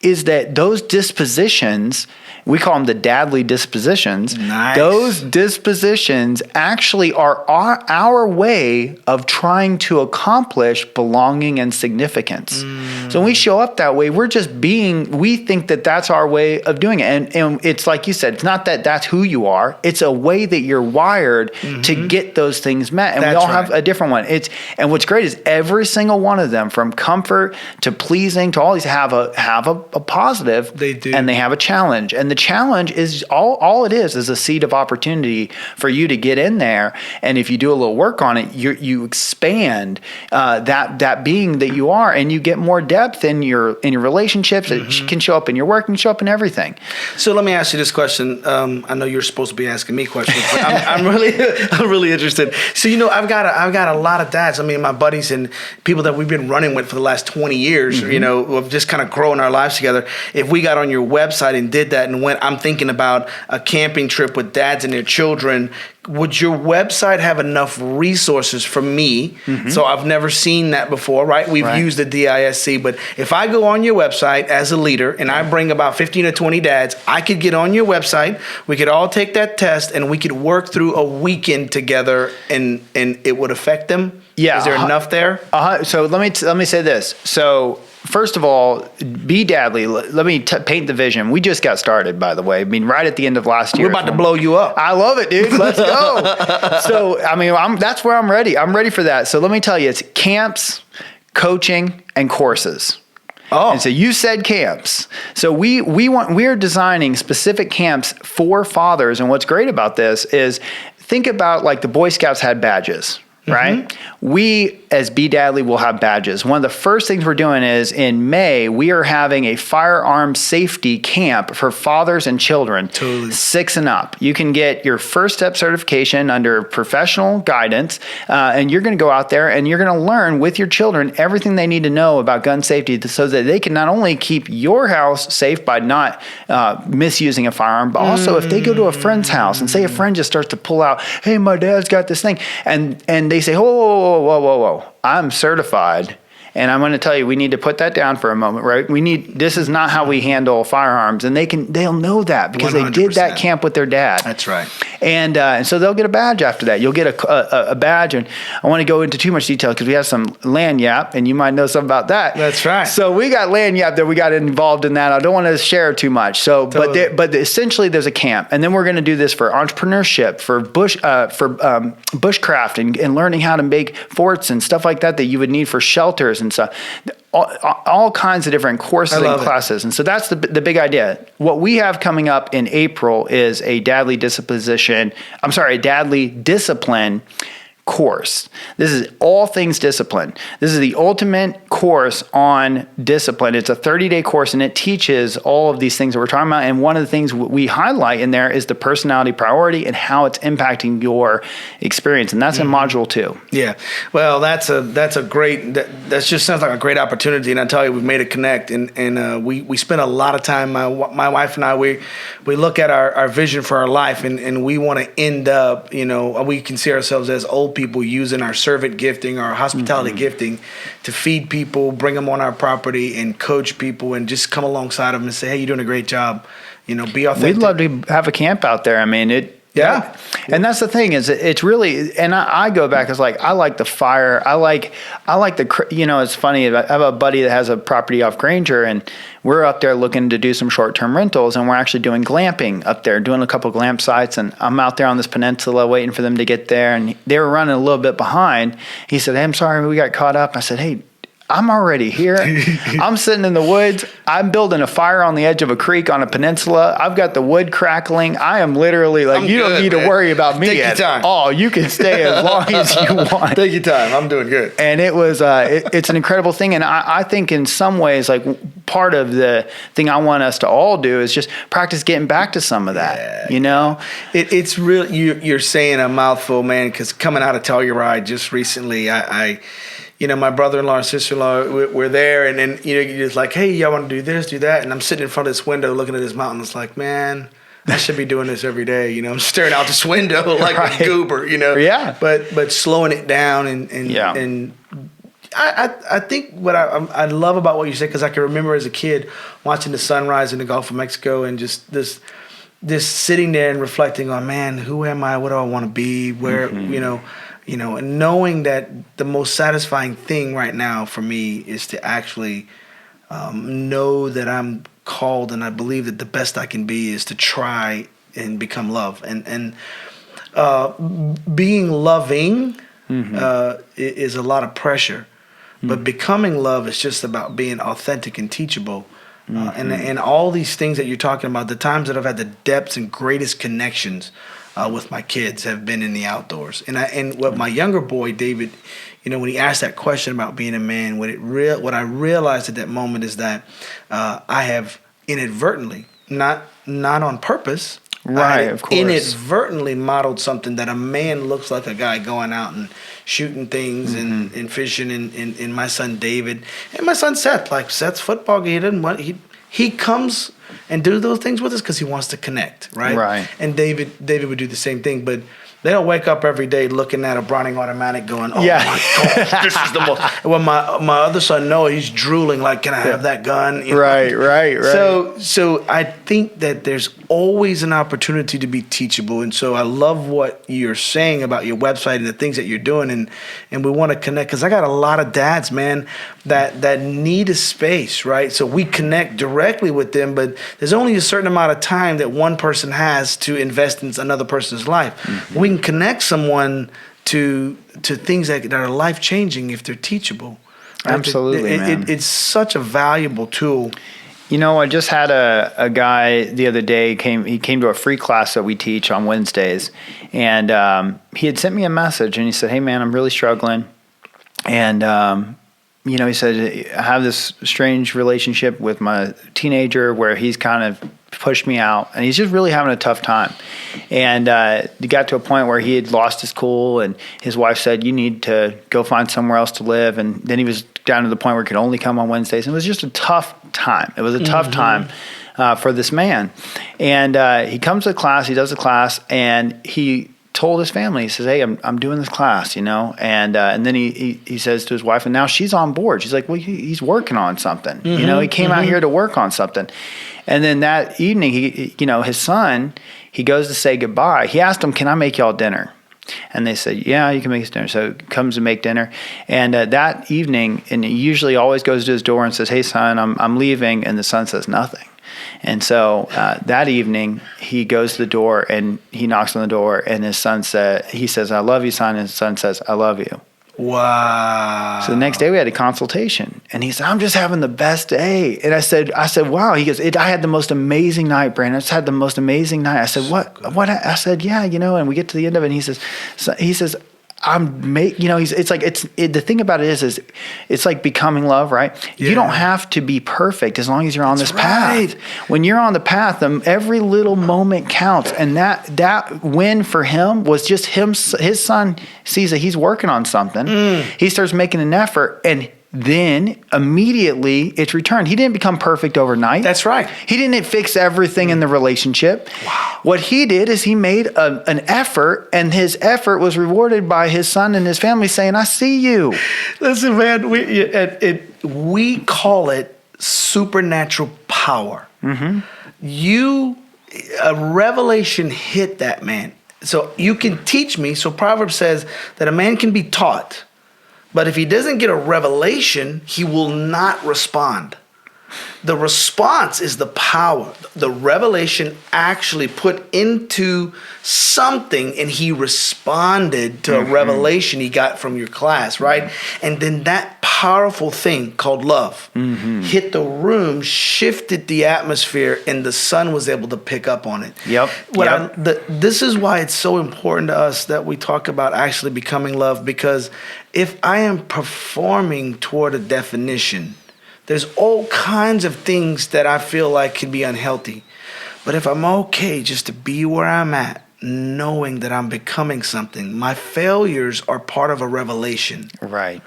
Speaker 3: is that those dispositions, we call them the Deadly Dispositions.
Speaker 4: Nice.
Speaker 3: Those dispositions actually are our way of trying to accomplish belonging and significance. So when we show up that way, we think that that's our way of doing it. And it's like you said, it's not that that's who you are. It's a way that you're wired to get those things met. And we all have a different one. And what's great is every single one of them, from comfort to pleasing to all these, have a positive.
Speaker 4: They do.
Speaker 3: And they have a challenge. And the challenge is all it is a seed of opportunity for you to get in there. And if you do a little work on it, you expand that being that you are, and you get more depth in your relationships. It can show up in your work and show up in everything.
Speaker 4: So let me ask you this question. I know you're supposed to be asking me questions, but I'm really interested. So I've got a lot of dads. I mean, my buddies and people that we've been running with for the last 20 years. Who have just kind of grown our lives together. If we got on your website and did that and I'm thinking about a camping trip with dads and their children, would your website have enough resources for me? So I've never seen that before, right? We've used the DISC, but if I go on your website as a leader and I bring about 15 or 20 dads, I could get on your website, we could all take that test, and we could work through a weekend together, and it would affect them?
Speaker 3: Yeah.
Speaker 4: Is there enough there?
Speaker 3: So let me say this. So first of all, be Dadly. Let me paint the vision. We just got started, by the way. I mean, right at the end of last year.
Speaker 4: We're about to blow you up.
Speaker 3: I love it, dude. Let's go. So, I mean, that's where I'm ready. I'm ready for that. So let me tell you, it's camps, coaching, and courses. Oh. And so you said camps. So we're designing specific camps for fathers. And what's great about this is, think about like the Boy Scouts had badges. Right? We, as Be Dadly, will have badges. One of the first things we're doing is in May, we are having a firearm safety camp for fathers and children, 6 and up. You can get your first step certification under professional guidance, and you're going to go out there and you're going to learn with your children everything they need to know about gun safety, so that they can not only keep your house safe by not misusing a firearm, but also if they go to a friend's house and say a friend just starts to pull out, hey, my dad's got this thing, and they say, whoa, I'm certified. And I'm going to tell you, we need to put that down for a moment, right? This is not how we handle firearms, and they'll know that because 100%. They did that camp with their dad.
Speaker 4: That's right.
Speaker 3: And so they'll get a badge after that. You'll get a badge, and I want to go into too much detail because we have some lanyap, and you might know something about that.
Speaker 4: That's right.
Speaker 3: So we got lanyap that we got involved in that. I don't want to share too much. So, totally. but essentially, there's a camp, and then we're going to do this for entrepreneurship, for bushcraft, and learning how to make forts and stuff like that you would need for shelters and stuff. All kinds of different courses and classes. And so that's the big idea. What we have coming up in April is a Deadly Discipline course. This is all things discipline. This is the ultimate course on discipline. It's a 30-day course, and it teaches all of these things that we're talking about. And one of the things we highlight in there is the personality priority and how it's impacting your experience. And that's in module 2.
Speaker 4: Yeah. Well, that's a great, that just sounds like a great opportunity. And I tell you, we've made it connect. And we spend a lot of time, my wife and I, we look at our vision for our life, and we want to end up, we can see ourselves as old people using our servant gifting, our hospitality gifting, to feed people, bring them on our property, and coach people, and just come alongside them and say, hey, you're doing a great job. Be authentic.
Speaker 3: We'd love to have a camp out there. I mean, yeah. And that's the thing, is it's really, and I go back, it's like, I like the fire. I like the, it's funny. I have a buddy that has a property off Granger, and we're up there looking to do some short-term rentals, and we're actually doing glamping up there, doing a couple of glamp sites. And I'm out there on this peninsula waiting for them to get there, and they were running a little bit behind. He said, hey, I'm sorry, we got caught up. I said, hey, I'm already here. I'm sitting in the woods. I'm building a fire on the edge of a creek on a peninsula. I've got the wood crackling. I am literally like, you don't need to worry about me
Speaker 4: Take your time.
Speaker 3: all. You can stay as long as you want.
Speaker 4: Take your time. I'm doing good.
Speaker 3: And it was, it's an incredible thing. And I think in some ways, like part of the thing I want us to all do is just practice getting back to some of that, you know?
Speaker 4: It's real. You're saying a mouthful, man, because coming out of Telluride just recently, I my brother-in-law and sister-in-law were there, and then, you're just like, hey, y'all want to do this, do that? And I'm sitting in front of this window looking at this mountain. It's like, man, I should be doing this every day. I'm staring out this window like a goober,
Speaker 3: Yeah.
Speaker 4: But slowing it down and I think what I love about what you said, because I can remember as a kid watching the sunrise in the Gulf of Mexico and just this sitting there and reflecting on, man, who am I? What do I want to be? Where, and knowing that the most satisfying thing right now for me is to actually know that I'm called, and I believe that the best I can be is to try and become love. And being loving is a lot of pressure, but becoming love is just about being authentic and teachable. And all these things that you're talking about, the times that I've had the depths and greatest connections with my kids have been in the outdoors. And what my younger boy, David, when he asked that question about being a man, what I realized at that moment is that I have inadvertently, not on purpose,
Speaker 3: right, of course,
Speaker 4: inadvertently modeled something that a man looks like a guy going out and shooting things and fishing, and my son David and my son Seth. Like, Seth's football, he comes and do those things with us because he wants to connect, right?
Speaker 3: Right.
Speaker 4: And David would do the same thing, but they don't wake up every day looking at a Browning automatic going, oh my gosh, this is the most. And when my other son Noah, he's drooling like, can I have that gun?
Speaker 3: Right.
Speaker 4: So I think that there's always an opportunity to be teachable, and so I love what you're saying about your website and the things that you're doing, and we want to connect, because I got a lot of dads, man, that need a space, right? So we connect directly with them, but there's only a certain amount of time that one person has to invest in another person's life. We can connect someone to things that are life-changing if they're teachable. Right?
Speaker 3: Absolutely, man.
Speaker 4: It's such a valuable tool.
Speaker 3: I just had a guy the other day, he came to a free class that we teach on Wednesdays, and he had sent me a message, and he said, hey, man, I'm really struggling. And, he said, I have this strange relationship with my teenager where he's kind of pushed me out, and he's just really having a tough time. And he got to a point where he had lost his cool, and his wife said, you need to go find somewhere else to live. And then he was down to the point where he could only come on Wednesdays. And it was just a tough time. It was a tough time for this man. And he comes to the class, he does the class, and he told his family, he says, hey, I'm doing this class, and then he says to his wife, and now she's on board. She's like, well, he's working on something. He came out here to work on something. And then that evening, his son, he goes to say goodbye. He asked him, can I make y'all dinner? And they said, yeah, you can make us dinner. So he comes to make dinner. And that evening, and he usually always goes to his door and says, hey, son, I'm leaving. And the son says nothing. And so that evening, he goes to the door and he knocks on the door, and his son he says, I love you, son. And his son says, I love you.
Speaker 4: Wow.
Speaker 3: So the next day we had a consultation, and he said, I'm just having the best day. And I said, wow. He goes, I had the most amazing night, Brandon. I just had the most amazing night. I said, what? I said, yeah, and we get to the end of it, and he says, the thing about it is it's like becoming love, right? Yeah. You don't have to be perfect as long as you're on this path. When you're on the path, every little moment counts. And that win for him was just his son sees that he's working on something. He starts making an effort, and then immediately it's returned. He didn't become perfect overnight.
Speaker 4: That's right.
Speaker 3: He didn't fix everything in the relationship.
Speaker 4: Wow.
Speaker 3: What he did is he made an effort, and his effort was rewarded by his son and his family saying, I see you.
Speaker 4: Listen, man, we call it supernatural power. A revelation hit that man. So you can teach me. So Proverbs says that a man can be taught, but if he doesn't get a revelation, he will not respond. The response is the power. The revelation actually put into something, and he responded to a revelation he got from your class, right? And then that powerful thing called love hit the room, shifted the atmosphere, and the son was able to pick up on it. This is why it's so important to us that we talk about actually becoming love, because if I am performing toward a definition, there's all kinds of things that I feel like can be unhealthy. But if I'm okay just to be where I'm at, knowing that I'm becoming something, my failures are part of a revelation.
Speaker 3: Right.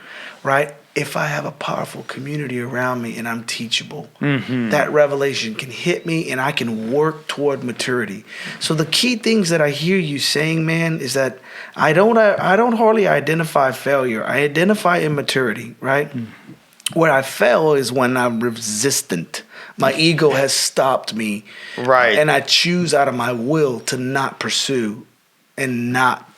Speaker 4: If I have a powerful community around me and I'm teachable, that revelation can hit me and I can work toward maturity. So the key things that I hear you saying, man, is that I don't hardly identify failure. I identify immaturity, right? Where I fail is when I'm resistant. My ego has stopped me.
Speaker 3: Right.
Speaker 4: And I choose out of my will to not pursue and not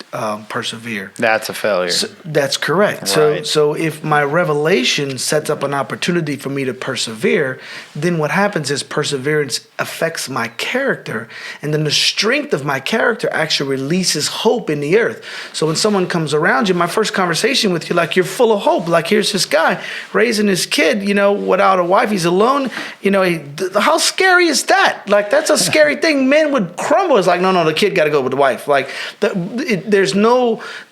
Speaker 4: persevere.
Speaker 3: That's a failure.
Speaker 4: That's correct.
Speaker 3: Right.
Speaker 4: So if my revelation sets up an opportunity for me to persevere, then what happens is perseverance affects my character, and then the strength of my character actually releases hope in the earth. So when someone comes around you, my first conversation with you, like, you're full of hope. Like, here's this guy raising his kid, without a wife. He's alone. How scary is that? Like, that's a scary thing. Men would crumble. It's like, no, the kid got to go with the wife. Like,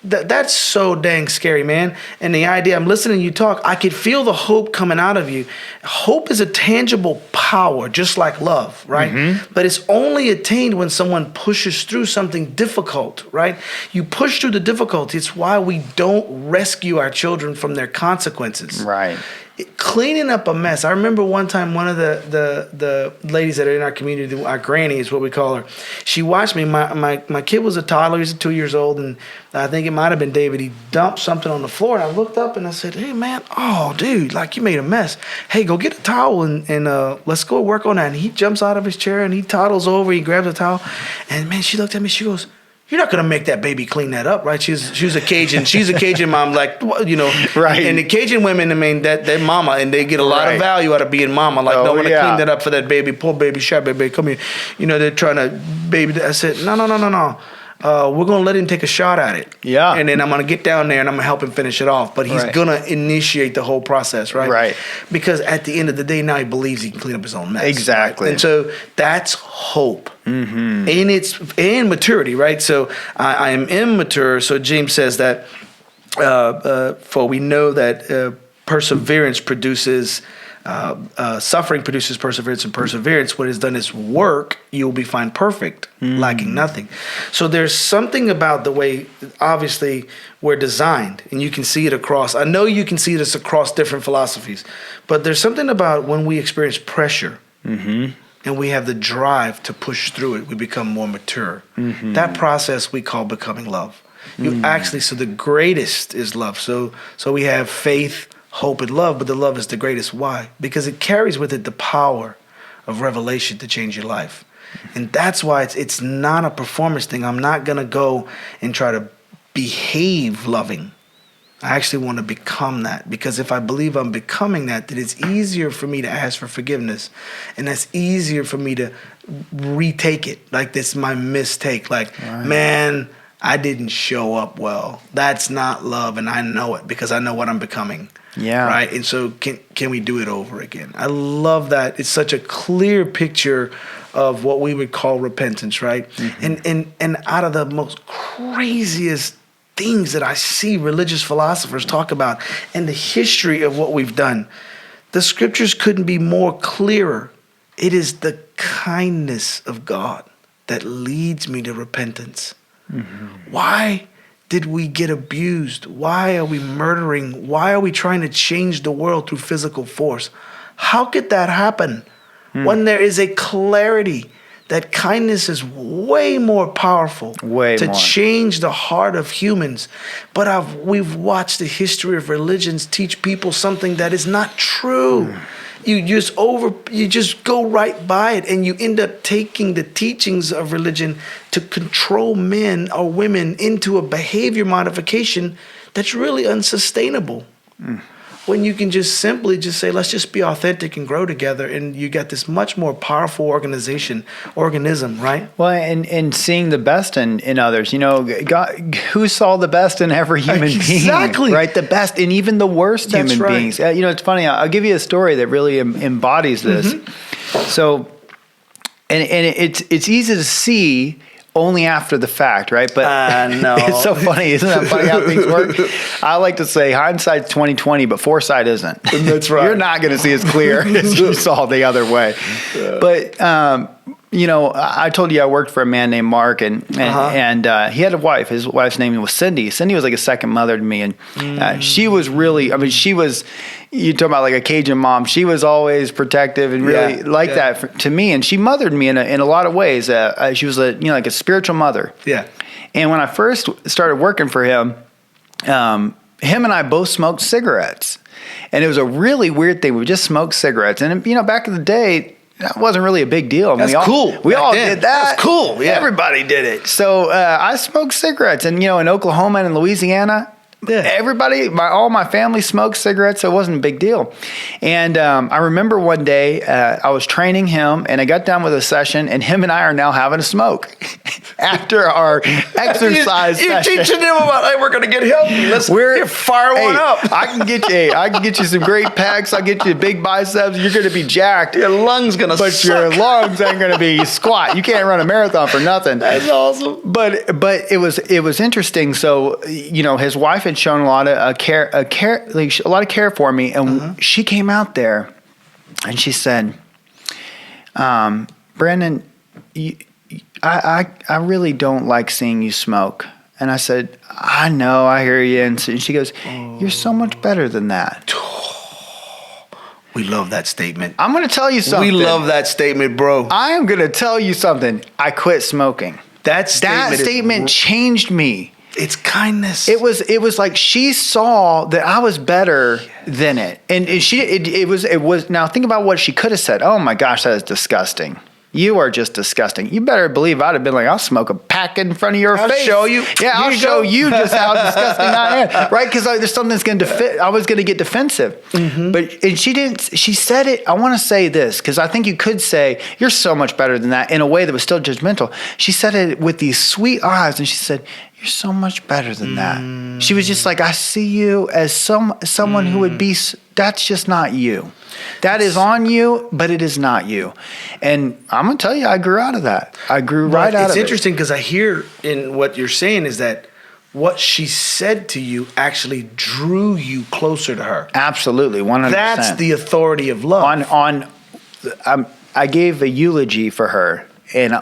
Speaker 4: that's so dang scary, man. And the idea, I'm listening to you talk, I could feel the hope coming out of you. Hope is a tangible power, just like love, right? But it's only attained when someone pushes through something difficult, right? You push through the difficulty. It's why we don't rescue our children from their consequences.
Speaker 3: Right.
Speaker 4: Cleaning up a mess. I remember one time one of the ladies that are in our community, our granny is what we call her, she watched me. My kid was a toddler. He's 2 years old, and I think it might have been David. He dumped something on the floor, and I looked up and I said, hey, man, oh, dude, like, you made a mess. Hey, go get a towel and let's go work on that. And he jumps out of his chair and he toddles over. He grabs a towel. And, man, she looked at me. She goes, you're not gonna make that baby clean that up, right? She's a Cajun mom, like,
Speaker 3: right?
Speaker 4: And the Cajun women, I mean, that mama, and they get a lot of value out of being mama. Like, no, I'm gonna clean that up for that baby, poor baby, shy baby, come here. They're trying to baby. I said, no. We're gonna let him take a shot at it. Yeah. And then I'm gonna get down there and I'm gonna help him finish it off. But he's gonna initiate the whole process, right? Right. Because at the end of the day, now he believes he can clean up his own mess.
Speaker 3: Exactly.
Speaker 4: Right? And so that's hope. And maturity, right? So I am immature. So James says that for we know that perseverance produces suffering produces perseverance, and perseverance, what is done is work, you will be found perfect, lacking nothing. So there's something about the way, obviously, we're designed, and you can see it across. I know you can see this across different philosophies, but there's something about when we experience pressure. And we have the drive to push through it, we become more mature. That process we call becoming love. So the greatest is love. So we have faith, hope, and love, but the love is the greatest. Why? Because it carries with it the power of revelation to change your life. And that's why it's not a performance thing. I'm not going to go and try to behave loving. I actually want to become that, because if I believe I'm becoming that, then it's easier for me to ask for forgiveness, and that's easier for me to retake it. Like, this is my mistake. Like, man, I didn't show up well. That's not love, and I know it because I know what I'm becoming. Yeah. Right. And so can we do it over again? I love that. It's such a clear picture of what we would call repentance, right? And out of the most craziest things that I see religious philosophers talk about in the history of what we've done, the scriptures couldn't be more clearer. It is the kindness of God that leads me to repentance. Why did we get abused? Why are we murdering? Why are we trying to change the world through physical force? How could that happen when there is a clarity that kindness is way more powerful to change the heart of humans? But we've watched the history of religions teach people something that is not true. You just go right by it, and you end up taking the teachings of religion to control men or women into a behavior modification that's really unsustainable. when you can just simply just say, let's just be authentic and grow together, and you got this much more powerful organism, right?
Speaker 3: Well, and seeing the best in others, God, who saw the best in every human
Speaker 4: Exactly.
Speaker 3: being, right? The best in even the worst
Speaker 4: That's
Speaker 3: human
Speaker 4: right.
Speaker 3: beings. It's funny. I'll give you a story that really embodies this. So, and it's easy to see only after the fact, right? But
Speaker 4: no.
Speaker 3: it's so funny. Isn't that funny how things work? I like to say hindsight's 20/20, but foresight isn't.
Speaker 4: That's right.
Speaker 3: You're not going to see as clear as you saw the other way. Yeah. But, I told you I worked for a man named Mark, and he had a wife. His wife's name was Cindy. Cindy was like a second mother to me, and she was really, you talk about like a Cajun mom. She was always protective and really that to me, and she mothered me in a lot of ways. She was like a spiritual mother.
Speaker 4: Yeah.
Speaker 3: And when I first started working for him, him and I both smoked cigarettes, and it was a really weird thing. We just smoked cigarettes, and back in the day, that wasn't really a big deal.
Speaker 4: That's cool.
Speaker 3: We all did that.
Speaker 4: That's cool. Yeah.
Speaker 3: Everybody did it. So I smoked cigarettes, and in Oklahoma and in Louisiana, everybody, all my family smoked cigarettes, so it wasn't a big deal. And I remember one day I was training him, and I got done with a session, and him and I are now having a smoke after our exercise
Speaker 4: You're
Speaker 3: session.
Speaker 4: teaching him about, hey, we're going to get healthy. Let's fire one up.
Speaker 3: I can get you some great pecs. I'll get you big biceps. You're going to be jacked.
Speaker 4: Your lungs going to
Speaker 3: But
Speaker 4: suck.
Speaker 3: your lungs ain't going to be squat. You can't run a marathon for nothing.
Speaker 4: That's awesome.
Speaker 3: But it was interesting. So his wife had shown a lot of care for me, and she came out there, and she said, "Brandon, I really don't like seeing you smoke." And I said, "I know, I hear you." And she goes, "You're so much better than that."
Speaker 4: We love that statement.
Speaker 3: I'm going to tell you something.
Speaker 4: We love that statement, bro.
Speaker 3: I am going to tell you something. I quit smoking.
Speaker 4: That statement
Speaker 3: changed me.
Speaker 4: It's kindness.
Speaker 3: It was like she saw that I was better than it, and it was. Now think about what she could have said. Oh my gosh, that is disgusting. You are just disgusting. You better believe I'd have been like, I'll smoke a pack in front of your face.
Speaker 4: I'll show you.
Speaker 3: Yeah, I'll show you just how disgusting I am. Right? Because there's something that's going to I was going to get defensive. But she didn't. She said it. I want to say this because I think you could say you're so much better than that in a way that was still judgmental. She said it with these sweet eyes, and she said, "You're so much better than that." She was just like, "I see you as someone who would be. That's just not you. That is on you, but it is not you." And I'm going to tell you, I grew out of that. I grew right out of it.
Speaker 4: It's interesting because I hear in what you're saying is that what she said to you actually drew you closer to her.
Speaker 3: Absolutely, 100%.
Speaker 4: That's the authority of love.
Speaker 3: I gave a eulogy for her, and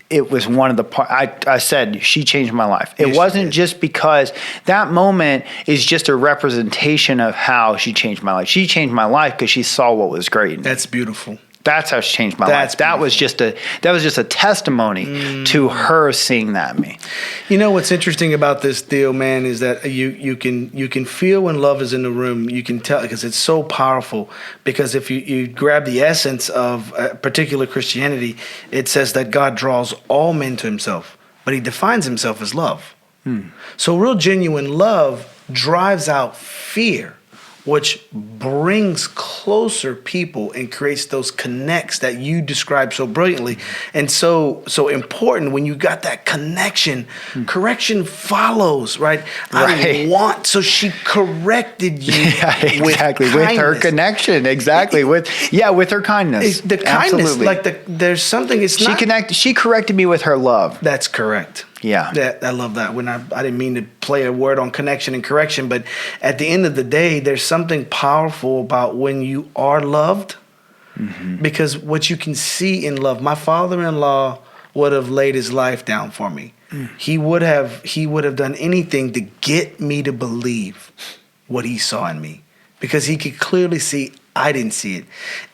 Speaker 3: it was one of the parts. I said she changed my life. It wasn't just because that moment is just a representation of how she changed my life. She changed my life because she saw what was great.
Speaker 4: That's beautiful.
Speaker 3: That's how she changed my life. That was just a testimony to her seeing that in me.
Speaker 4: You know what's interesting about this deal, man, is that you can feel when love is in the room. You can tell because it's so powerful. Because if you grab the essence of particular Christianity, it says that God draws all men to Himself, but He defines Himself as love. So real genuine love drives out fear, which brings closer people and creates those connects that you described so brilliantly. And so important when you got that connection, correction follows, right? So she corrected you
Speaker 3: exactly.
Speaker 4: with kindness.
Speaker 3: With her connection, exactly. With her kindness.
Speaker 4: The kindness,
Speaker 3: absolutely.
Speaker 4: there's something,
Speaker 3: She corrected me with her love.
Speaker 4: That's correct.
Speaker 3: Yeah.
Speaker 4: I love that. When I didn't mean to play a word on connection and correction, but at the end of the day, there's something powerful about when you are loved, because what you can see in love, my father-in-law would have laid his life down for me. He would have done anything to get me to believe what he saw in me, because he could clearly see I didn't see it.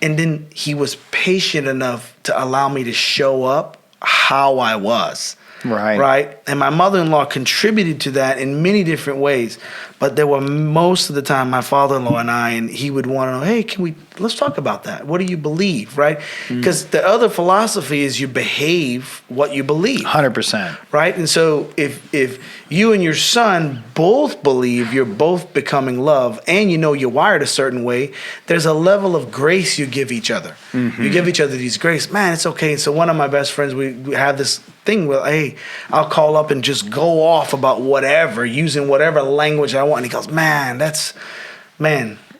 Speaker 4: And then he was patient enough to allow me to show up how I was. Right. And my mother-in-law contributed to that in many different ways. But there were most of the time my father-in-law and he would want to know, hey, let's talk about that. What do you believe, right? Because the other philosophy is you behave what you believe.
Speaker 3: 100%.
Speaker 4: Right? And so if you and your son both believe you're both becoming love and you know you're wired a certain way, there's a level of grace you give each other. You give each other these grace. Man, it's okay. So one of my best friends, we have this thing where, hey, I'll call up and just go off about whatever, using whatever language I want. And he goes, man,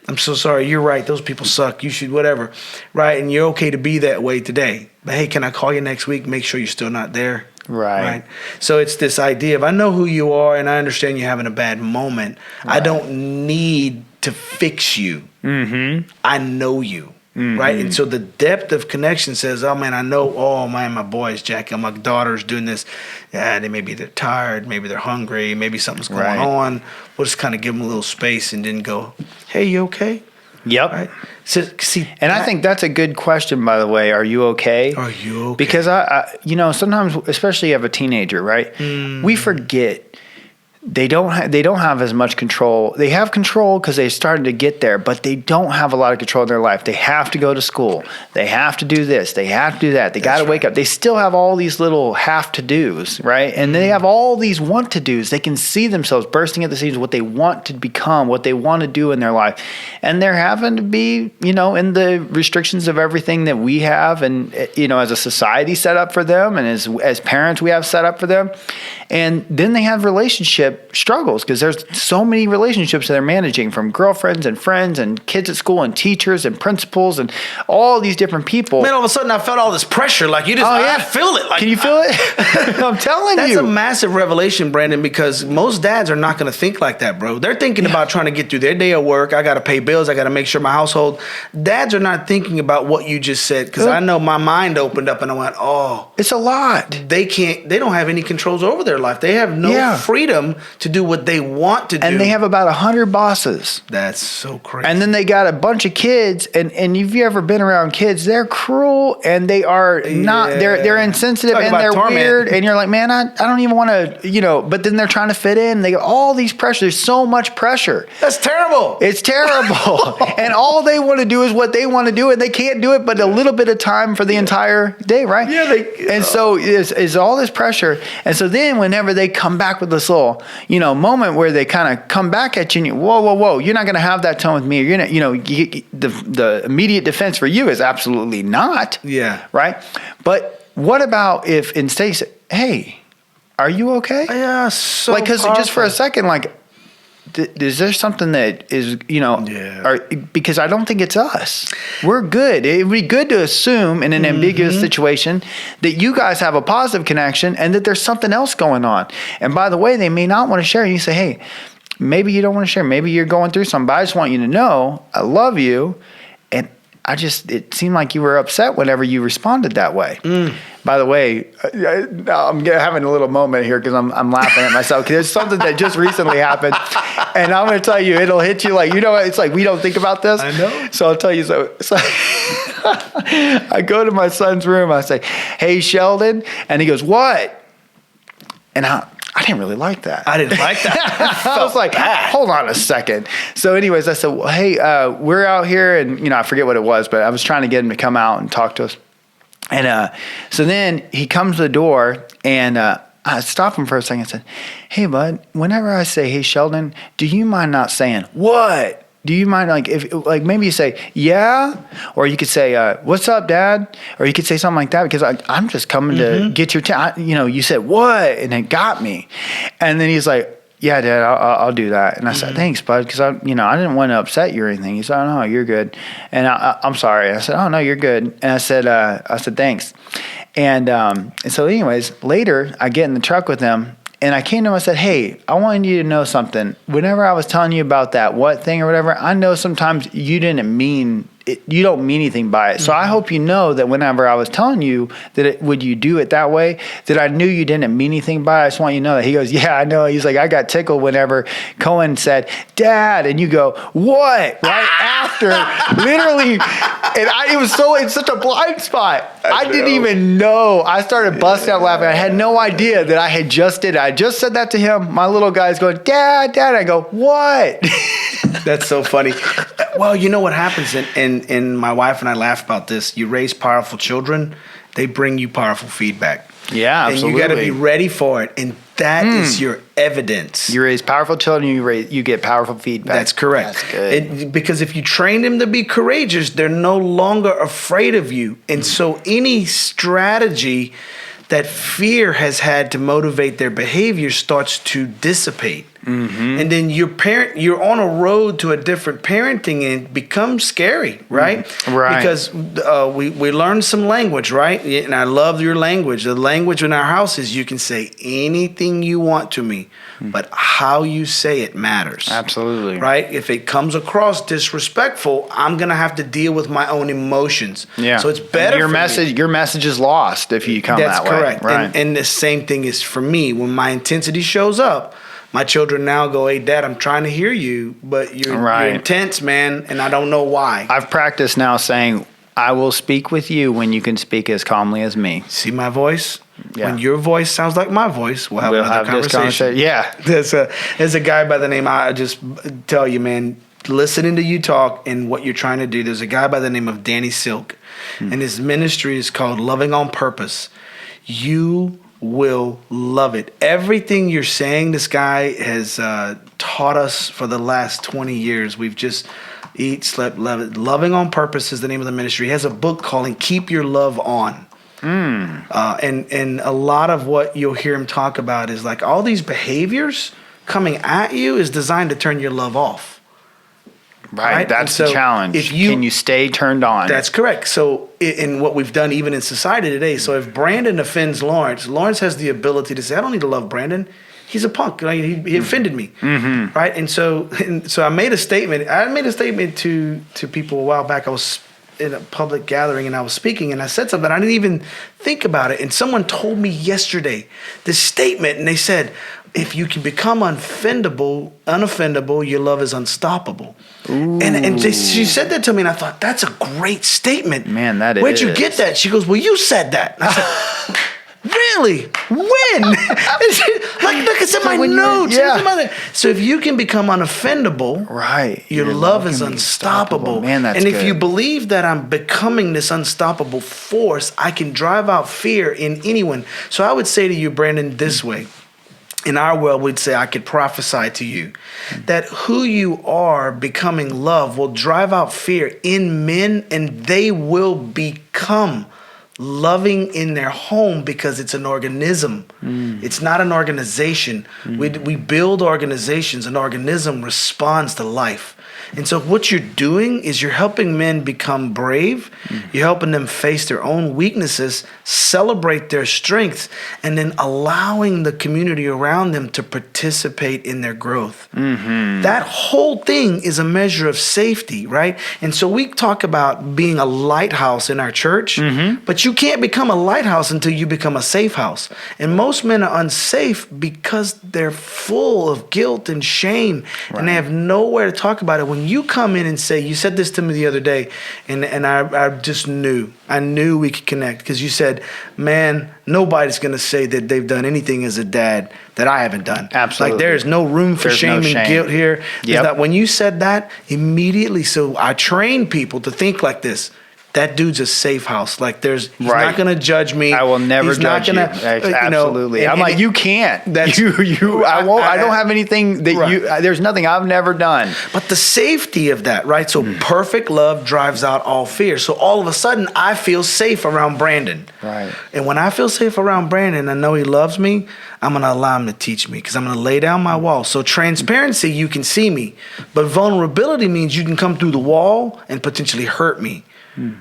Speaker 4: I'm so sorry. You're right. Those people suck. You should whatever. Right? And you're okay to be that way today. But hey, can I call you next week? Make sure you're still not there. Right. So it's this idea of I know who you are and I understand you're having a bad moment. Right. I don't need to fix you. I know you. Right. And so the depth of connection says, oh man, I know, oh man, my boy's jacking, my daughter's doing this. Yeah, they're tired, maybe they're hungry, maybe something's going on. We'll just kind of give them a little space and then go, hey, you okay?
Speaker 3: Yep.
Speaker 4: Right. So, see,
Speaker 3: I think that's a good question, by the way. Are you okay?
Speaker 4: Are you okay?
Speaker 3: Because I sometimes, especially you have a teenager, right? We forget. They don't have as much control. They have control because they started to get there, but they don't have a lot of control in their life. They have to go to school. They have to do this. They have to do that. They got to wake up. They still have all these little have to do's, right? And they have all these want to do's. They can see themselves bursting at the seams, what they want to become, what they want to do in their life. And they're having to be, in the restrictions of everything that we have and, as a society set up for them and as parents we have set up for them. And then they have relationship struggles because there's so many relationships that they're managing, from girlfriends and friends and kids at school and teachers and principals and all these different people.
Speaker 4: Man, all of a sudden I felt all this pressure. Like you just, I feel it. Like,
Speaker 3: can you feel it? I'm telling
Speaker 4: you.
Speaker 3: That's
Speaker 4: a massive revelation, Brandon, because most dads are not going to think like that, bro. They're thinking about trying to get through their day of work. I got to pay bills. I got to make sure my household. Dads are not thinking about what you just said because I know my mind opened up and I went, oh.
Speaker 3: It's a lot.
Speaker 4: They don't have any controls over their life. They have no freedom to do what they want to do.
Speaker 3: And they have about 100 bosses.
Speaker 4: That's so crazy.
Speaker 3: And then they got a bunch of kids, and if you ever been around kids, they're cruel and they are not, they're insensitive and they're weird. And you're like, man, I don't even want to, but then they're trying to fit in. They got all these pressure. There's so much pressure.
Speaker 4: That's terrible.
Speaker 3: It's terrible. And all they want to do is what they want to do, and they can't do it but a little bit of time for the entire day, right?
Speaker 4: Yeah.
Speaker 3: And so is all this pressure. And so then whenever they come back with this little, moment where they kind of come back at you and you, whoa, you're not going to have that tone with me. You're going to, the immediate defense for you is absolutely not.
Speaker 4: Yeah.
Speaker 3: Right. But what about if instead you say, hey, are you okay?
Speaker 4: Yeah. So
Speaker 3: because just for a second, is there something that is, because I don't think it's us. We're good. It would be good to assume in an ambiguous situation that you guys have a positive connection and that there's something else going on. And by the way, they may not want to share. You say, hey, maybe you don't want to share. Maybe you're going through something, but I just want you to know I love you. And it seemed like you were upset whenever you responded that way. By the way, I'm having a little moment here because I'm laughing at myself. There's something that just recently happened, and I'm going to tell you, it'll hit you like, it's like we don't think about this.
Speaker 4: I know.
Speaker 3: So I'll tell you. So I go to my son's room. I say, hey, Sheldon. And he goes, what? And I didn't really like that.
Speaker 4: I didn't like that.
Speaker 3: I was like, hold on a second. So anyways, I said, well, hey, we're out here. And, I forget what it was, but I was trying to get him to come out and talk to us. And so then he comes to the door, and I stopped him for a second and said, hey, bud, whenever I say, hey, Sheldon, do you mind not saying, what? Do you mind, maybe you say, yeah? Or you could say, what's up, Dad? Or you could say something like that, because I'm just coming to get your time. You said, what? And it got me. And then he's like, yeah, Dad, I'll do that. And I said, thanks, bud, because I didn't want to upset you or anything. He said, oh, no, you're good. And I'm sorry. I said, oh, no, you're good. And I said, thanks. And so anyways, later I get in the truck with him, and I came to him and I said, hey, I wanted you to know something. Whenever I was telling you about that what thing or whatever, I know sometimes you didn't mean it, you don't mean anything by it. So I hope you know that whenever I was telling you that would you do it that way, that I knew you didn't mean anything by it. I just want you to know that. He goes, yeah, I know. He's like, I got tickled whenever Cohen said, Dad, and you go, what? Right after, literally it's such a blind spot. I didn't even know. I started busting out laughing. I had no idea that I had just did it. I just said that to him. My little guy's going, Dad. I go, what?
Speaker 4: That's so funny. Well, you know what happens, and my wife and I laugh about this. You raise powerful children, they bring you powerful feedback.
Speaker 3: Yeah, absolutely.
Speaker 4: And you got to be ready for it, and that is your evidence.
Speaker 3: You raise powerful children, you get powerful feedback.
Speaker 4: That's correct.
Speaker 3: That's good.
Speaker 4: Because if you train them to be courageous, they're no longer afraid of you. And so any strategy that fear has had to motivate their behavior starts to dissipate. Mm-hmm. And then you're on a road to a different parenting, and it becomes scary, right?
Speaker 3: Right.
Speaker 4: Because we learned some language, right? And I love your language. The language in our house is you can say anything you want to me, but how you say it matters.
Speaker 3: Absolutely.
Speaker 4: Right? If it comes across disrespectful, I'm going to have to deal with my own emotions.
Speaker 3: Yeah.
Speaker 4: So it's better
Speaker 3: your message is lost if you come that way.
Speaker 4: That's correct.
Speaker 3: Right.
Speaker 4: And the same thing is for me. When my intensity shows up, my children now go, hey, Dad, I'm trying to hear you, but you're intense, man, and I don't know why.
Speaker 3: I've practiced now saying, I will speak with you when you can speak as calmly as me.
Speaker 4: See my voice?
Speaker 3: Yeah.
Speaker 4: When your voice sounds like my voice, we'll have another conversation.
Speaker 3: Yeah.
Speaker 4: There's a guy by the name, I just tell you, man, listening to you talk and what you're trying to do, there's a guy by the name of Danny Silk, and his ministry is called Loving on Purpose. You will love it. Everything you're saying, this guy has taught us for the last 20 years. We've just eat, slept, love it. Loving on Purpose is the name of the ministry. He has a book called Keep Your Love On. And a lot of what you'll hear him talk about is like all these behaviors coming at you is designed to turn your love off.
Speaker 3: Right. That's the challenge. Can you stay turned on? That's
Speaker 4: correct. So in what we've done even in society today, so if Brandon offends Lawrence has the ability to say, I don't need to love Brandon. He's a punk. He offended me. Mm-hmm. Right. And so I made a statement. To people a while back. I was in a public gathering and I was speaking and I said something. I didn't even think about it. And someone told me yesterday this statement, and they said, if you can become unoffendable, your love is unstoppable. And she said that to me, and I thought, that's a great statement.
Speaker 3: Man, that is.
Speaker 4: Where'd you get that? She goes, well, you said that. I said, really? When? Look, it's in my notes. Yeah. So if you can become unoffendable,
Speaker 3: right,
Speaker 4: your love is unstoppable.
Speaker 3: Man, that's
Speaker 4: and
Speaker 3: good.
Speaker 4: If you believe that I'm becoming this unstoppable force, I can drive out fear in anyone. So I would say to you, Brandon, this way. In our world, we'd say, I could prophesy to you that who you are becoming love will drive out fear in men, and they will become loving in their home because it's an organism. It's not an organization. We build organizations. An organism responds to life. And so what you're doing is you're helping men become brave. You're helping them face their own weaknesses, celebrate their strengths, and then allowing the community around them to participate in their growth. That whole thing is a measure of safety, right? And so we talk about being a lighthouse in our church, but you can't become a lighthouse until you become a safe house. And most men are unsafe because they're full of guilt and shame, and they have nowhere to talk about it. When you come in and say, you said this to me the other day, and I just knew. I knew we could connect because you said, man, nobody's going to say that they've done anything as a dad that I haven't done.
Speaker 3: Absolutely.
Speaker 4: Like there is no room for shame and guilt here. That when you said that, immediately, so I train people to think like this. That dude's a safe house. Like he's not going to judge me.
Speaker 3: I will never judge you. Absolutely. I'm like, you can't. I won't. I don't have anything that there's nothing I've never done.
Speaker 4: But the safety of that, right? So perfect love drives out all fear. So all of a sudden I feel safe around Brandon.
Speaker 3: Right.
Speaker 4: And when I feel safe around Brandon, I know he loves me. I'm going to allow him to teach me because I'm going to lay down my wall. So transparency, you can see me. But vulnerability means you can come through the wall and potentially hurt me.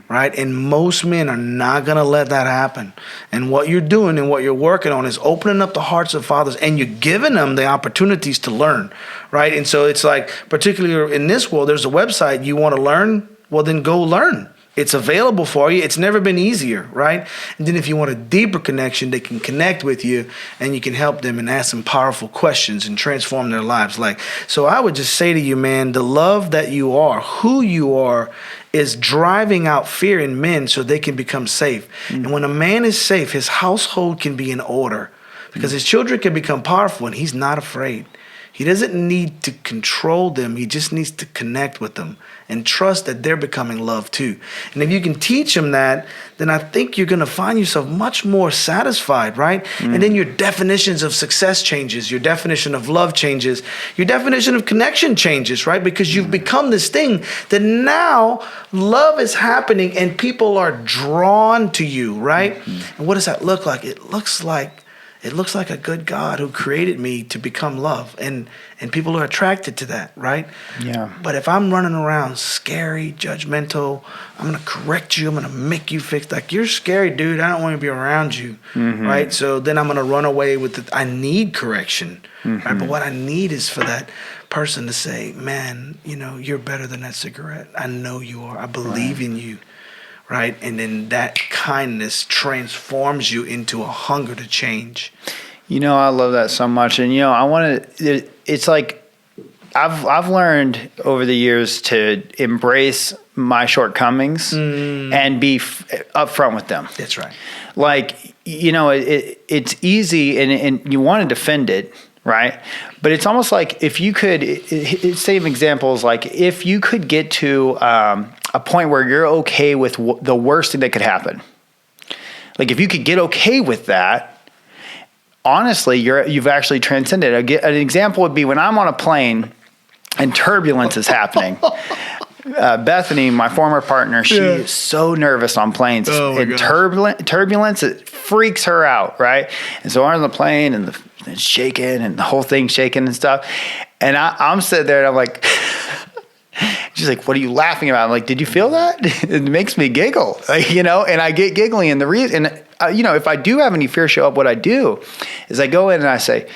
Speaker 4: Right? And most men are not going to let that happen. And what you're doing and what you're working on is opening up the hearts of fathers, and you're giving them the opportunities to learn. Right? And so it's like, particularly in this world, there's a website. You want to learn? Well, then go learn. It's available for you. It's never been easier, right? And then if you want a deeper connection, they can connect with you and you can help them and ask them powerful questions and transform their lives. So I would just say to you, man, the love that you are, who you are, is driving out fear in men so they can become safe. And when a man is safe, his household can be in order because his children can become powerful and he's not afraid. He doesn't need to control them. He just needs to connect with them and trust that they're becoming loved too. And if you can teach them that, then I think you're going to find yourself much more satisfied, right? And then your definitions of success changes. Your definition of love changes. Your definition of connection changes, right? Because you've become this thing that now love is happening and people are drawn to you, right? And what does that look like? It looks like a good God who created me to become love. And people are attracted to that, right?
Speaker 3: Yeah.
Speaker 4: But if I'm running around scary, judgmental, I'm going to correct you. I'm going to make you fix. Like, you're scary, dude. I don't want to be around you, right? So then I'm going to run away with it. I need correction, right? But what I need is for that person to say, man, you're better than that cigarette. I know you are. I believe in you. Right? And then that kindness transforms you into a hunger to change.
Speaker 3: I love that so much. And, I want to, it's like, I've learned over the years to embrace my shortcomings and be upfront with them.
Speaker 4: That's right.
Speaker 3: Like, it's easy and you want to defend it. Right. But it's almost like if you could, same examples, like if you could get to a point where you're okay with the worst thing that could happen. Like if you could get okay with that, honestly, you've actually transcended. An example would be when I'm on a plane and turbulence is happening. Bethany, my former partner, she is so nervous on planes. And turbulence, it freaks her out, right? And so I'm on the plane and it's shaking and the whole thing's shaking and stuff. And I'm sitting there and I'm like, she's like, what are you laughing about? I'm like, did you feel that? It makes me giggle, and I get giggling. And the reason, if I do have any fear show up, what I do is I go in and I say,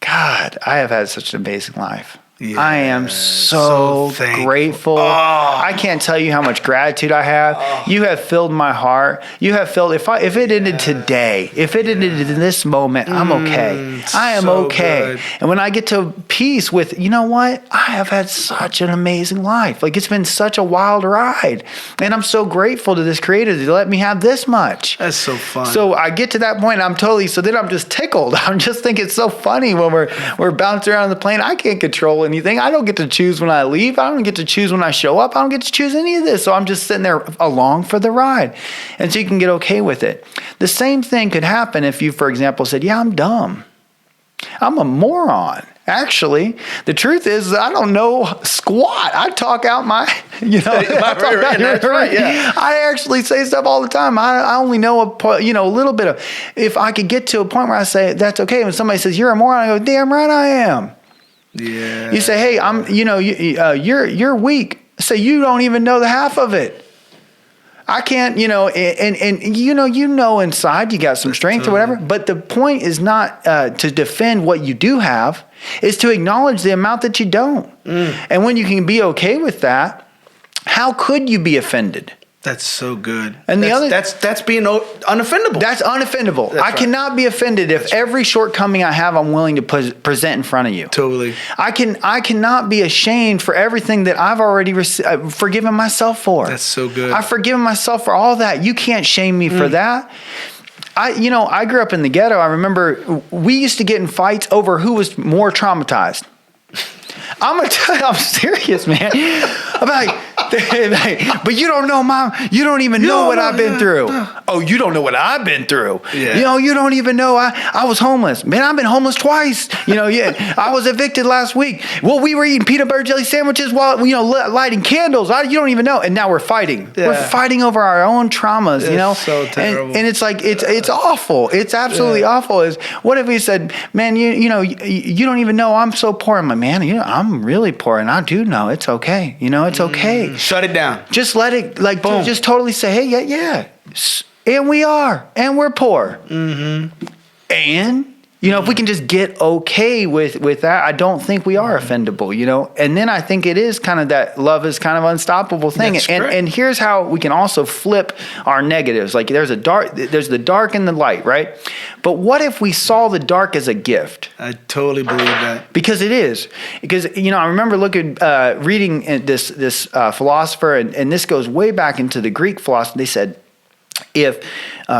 Speaker 3: God, I have had such an amazing life. Yeah, I am so grateful. I can't tell you how much gratitude I have. You have filled my heart. You have filled. If it ended today, if it ended in this moment, I'm okay. I am okay. Good. And when I get to peace with, you know what? I have had such an amazing life. Like it's been such a wild ride, and I'm so grateful to this Creator to let me have this much.
Speaker 4: That's so fun.
Speaker 3: So I get to that point, and so then I'm just tickled. I'm just thinking it's so funny when we're bouncing around the plane. I can't control anything. I don't get to choose when I leave. I don't get to choose when I show up. I don't get to choose any of this. So I'm just sitting there along for the ride. And so you can get okay with it. The same thing could happen if you, for example, said, yeah, I'm dumb. I'm a moron. Actually, the truth is I don't know squat. I talk out my, I actually say stuff all the time. I only know a little bit of, if I could get to a point where I say, that's okay. When somebody says, you're a moron, I go, damn right I am.
Speaker 4: Yeah.
Speaker 3: You say, hey, you're weak. Say, you don't even know the half of it. I can't, and inside you got some strength or whatever. But the point is not to defend what you do have, is to acknowledge the amount that you don't. And when you can be okay with that, how could you be offended?
Speaker 4: That's so good.
Speaker 3: And
Speaker 4: that's being unoffendable.
Speaker 3: That's unoffendable. I cannot be offended if every shortcoming I have, I'm willing to present in front of you.
Speaker 4: Totally.
Speaker 3: I cannot be ashamed for everything that I've already forgiven myself for.
Speaker 4: That's so good.
Speaker 3: I've forgiven myself for all that. You can't shame me for that. I grew up in the ghetto. I remember we used to get in fights over who was more traumatized. I'm gonna tell you, I'm serious, man. I'm like, but you don't know, Mom. You don't even know what I've been through. Oh, you don't know what I've been through. Yeah. You don't even know. I was homeless. Man, I've been homeless twice. I was evicted last week. Well, we were eating peanut butter jelly sandwiches while lighting candles. You don't even know. And now we're fighting. Yeah. We're fighting over our own traumas.
Speaker 4: It's so terrible.
Speaker 3: And it's like it's awful. It's absolutely awful. What if we said, man, you don't even know I'm so poor. I'm like, man, I'm really poor, and I do know it's okay. It's okay.
Speaker 4: Shut it down.
Speaker 3: Just let it, just totally say, hey, yeah. And we are, and we're poor. Mm-hmm. And, If we can just get okay with that, I don't think we are offendable, And then I think it is kind of that love is kind of unstoppable thing.
Speaker 4: That's
Speaker 3: And here's how we can also flip our negatives. Like there's the dark and the light, right? But what if we saw the dark as a gift?
Speaker 4: I totally believe that.
Speaker 3: Because it is. Because, I remember reading this philosopher, and this goes way back into the Greek philosophy. They said, if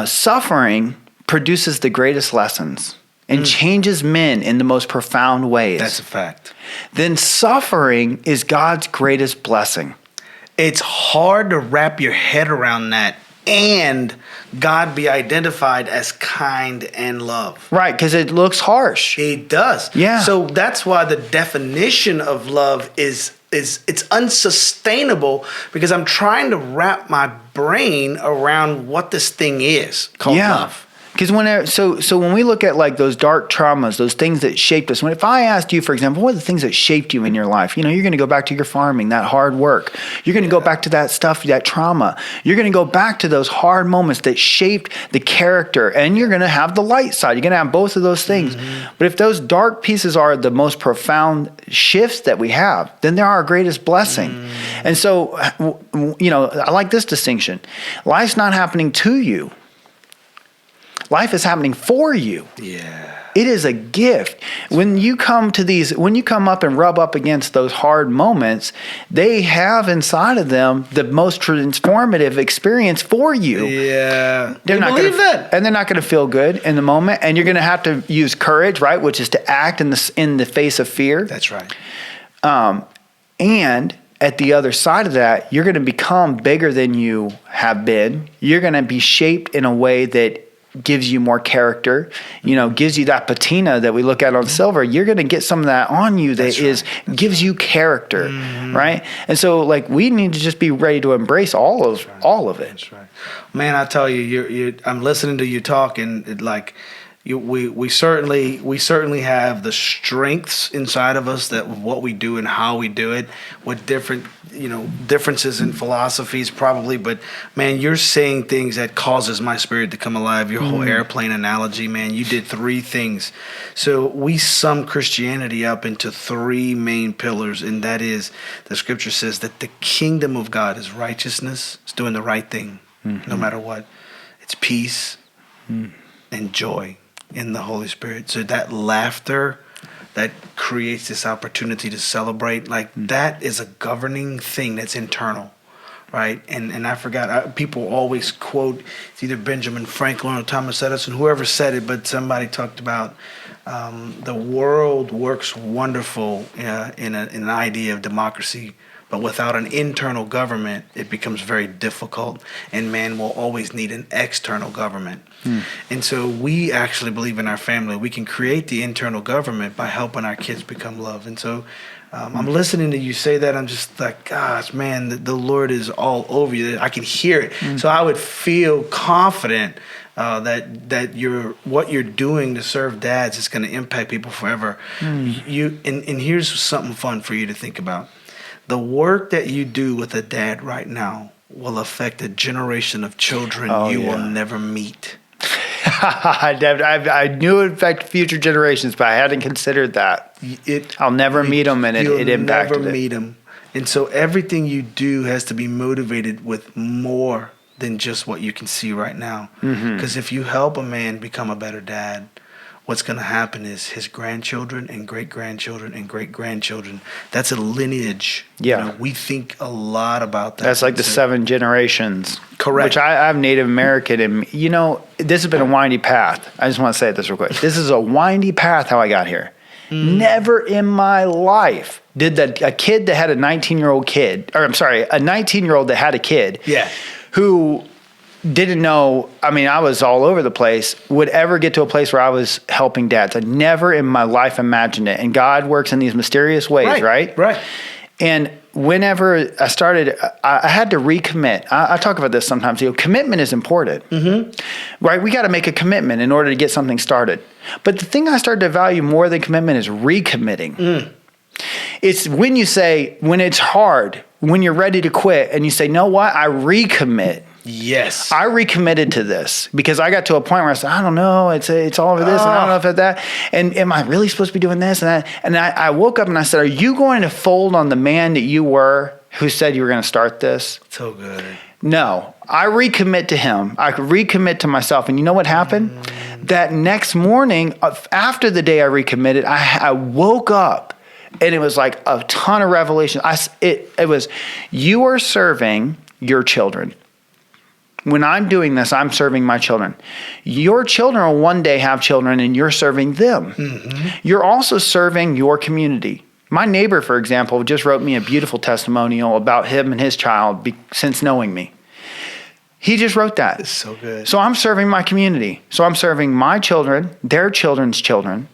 Speaker 3: suffering produces the greatest lessons and changes men in the most profound ways.
Speaker 4: That's a fact.
Speaker 3: Then suffering is God's greatest blessing.
Speaker 4: It's hard to wrap your head around that and God be identified as kind and love.
Speaker 3: Right, because it looks harsh.
Speaker 4: It does.
Speaker 3: Yeah.
Speaker 4: So that's why the definition of love is it's unsustainable, because I'm trying to wrap my brain around what this thing is called love.
Speaker 3: Because when we look at like those dark traumas, those things that shaped us, if I asked you, for example, what are the things that shaped you in your life? You're going to go back to your farming, that hard work. You're going to go back to that stuff, that trauma. You're going to go back to those hard moments that shaped the character, and you're going to have the light side. You're going to have both of those things. But if those dark pieces are the most profound shifts that we have, then they're our greatest blessing. And so, I like this distinction. Life's not happening to you. Life is happening for you.
Speaker 4: Yeah.
Speaker 3: It is a gift. When you come up and rub up against those hard moments, they have inside of them the most transformative experience for you.
Speaker 4: Yeah.
Speaker 3: They're not
Speaker 4: believe that.
Speaker 3: And they're not going to feel good in the moment. And you're going to have to use courage, right? Which is to act in the face of fear.
Speaker 4: That's right.
Speaker 3: And at the other side of that, you're going to become bigger than you have been. You're going to be shaped in a way that gives you more character, gives you that patina that we look at on silver. You're going to get some of that on you that gives you character, right? And so, we need to just be ready to embrace all of it.
Speaker 4: That's right, man. I tell you, I'm listening to you talk, and we certainly have the strengths inside of us that what we do and how we do it, with different differences in philosophies probably, but man, you're saying things that causes my spirit to come alive. Your whole airplane analogy, man, you did three things. So we sum Christianity up into three main pillars, and that is, the scripture says that the kingdom of God is righteousness. It's doing the right thing no matter what. It's peace and joy in the Holy Spirit. So that laughter that creates this opportunity to celebrate, that is a governing thing that's internal, right? And I forgot, people always quote, it's either Benjamin Franklin or Thomas Edison, whoever said it, but somebody talked about the world works wonderful in an idea of democracy, but without an internal government, it becomes very difficult, and man will always need an external government. And so we actually believe in our family. We can create the internal government by helping our kids become love. And so I'm listening to you say that. I'm just like, gosh, man, the Lord is all over you. I can hear it. So I would feel confident that what you're doing to serve dads is going to impact people forever. And here's something fun for you to think about. The work that you do with a dad right now will affect a generation of children will never meet.
Speaker 3: I knew it would affect future generations, but I hadn't considered that. I'll never meet them, and it impacted it.
Speaker 4: You'll never meet them. And so everything you do has to be motivated with more than just what you can see right now. Because if you help a man become a better dad, what's going to happen is his grandchildren and great-grandchildren and great-grandchildren, that's a lineage.
Speaker 3: Yeah.
Speaker 4: We think a lot about that.
Speaker 3: That's like the 7 generations.
Speaker 4: Correct.
Speaker 3: Which I have Native American, and this has been a windy path. I just want to say this real quick. This is a windy path how I got here. Never in my life did a kid that had a 19-year-old kid, or I'm sorry, a 19-year-old that had a kid, who didn't know, I was all over the place, would ever get to a place where I was helping dads. I never in my life imagined it. And God works in these mysterious ways, right?
Speaker 4: Right.
Speaker 3: And whenever I started, I had to recommit. I talk about this sometimes. Commitment is important, right? We got to make a commitment in order to get something started. But the thing I started to value more than commitment is recommitting. It's when you say, when it's hard, when you're ready to quit, and you say, know what? I recommit.
Speaker 4: Yes.
Speaker 3: I recommitted to this because I got to a point where I said, I don't know, it's all over this, and I don't know if it's that. And am I really supposed to be doing this and that? And I woke up and I said, are you going to fold on the man that you were who said you were going to start this?
Speaker 4: So good.
Speaker 3: No, I recommit to him. I recommit to myself. And you know what happened? That next morning, after the day I recommitted, I woke up and it was like a ton of revelation. It was, you are serving your children. When I'm doing this, I'm serving my children. Your children will one day have children and you're serving them. Mm-hmm. You're also serving your community. My neighbor, for example, just wrote me a beautiful testimonial about him and his child since knowing me. He just wrote that.
Speaker 4: It's so good.
Speaker 3: So I'm serving my community. So I'm serving my children, their children's children,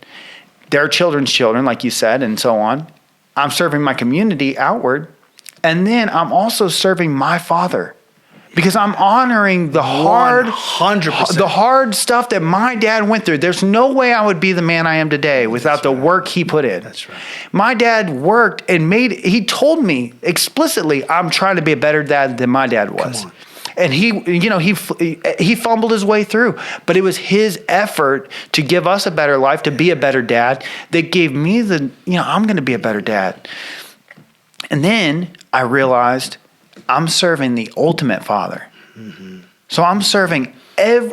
Speaker 3: their children's children, like you said, and so on. I'm serving my community outward. And then I'm also serving my Father. Because I'm honoring the hard
Speaker 4: 100%.
Speaker 3: The hard stuff that my dad went through. There's no way I would be the man I am today without the work he put in.
Speaker 4: That's right.
Speaker 3: My dad worked and he told me explicitly, I'm trying to be a better dad than my dad was.
Speaker 4: Come on.
Speaker 3: And he fumbled his way through, but it was his effort to give us a better life, to be a better dad, that gave me I'm going to be a better dad. And then I realized I'm serving the ultimate Father. Mm-hmm. So I'm serving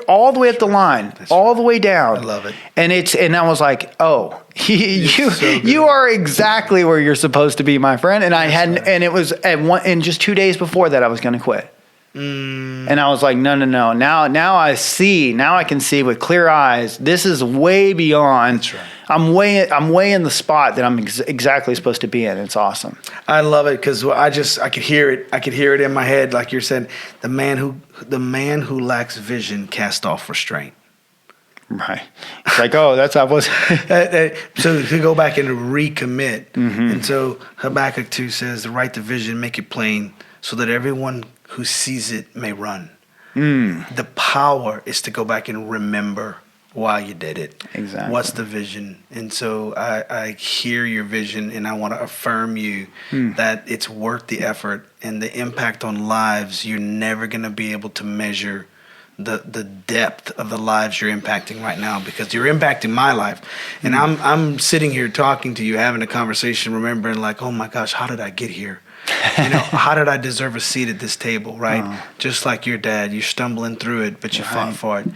Speaker 3: all the way up the line, all the way down.
Speaker 4: I love it.
Speaker 3: And I was like, oh, you are exactly where you're supposed to be, my friend. And and it was in just 2 days before that I was going to quit. And I was like, no. Now I see. Now I can see with clear eyes. This is way beyond.
Speaker 4: That's right.
Speaker 3: I'm way in the spot that I'm exactly supposed to be in. It's awesome.
Speaker 4: I love it because I could hear it. I could hear it in my head, like you're saying. The man who lacks vision cast off restraint.
Speaker 3: Right. It's like, oh, that's how it was.
Speaker 4: So to go back and to recommit. Mm-hmm. And so Habakkuk 2 says, write the vision, make it plain, so that everyone who sees it may run. The power is to go back and remember why you did it.
Speaker 3: Exactly.
Speaker 4: What's the vision? And so I hear your vision, and I want to affirm you that it's worth the effort and the impact on lives. You're never going to be able to measure the depth of the lives you're impacting right now, because you're impacting my life. And I'm sitting here talking to you, having a conversation, remembering like, oh my gosh, how did I get here? How did I deserve a seat at this table, right? Oh. Just like your dad, you're stumbling through it, but you fought for it.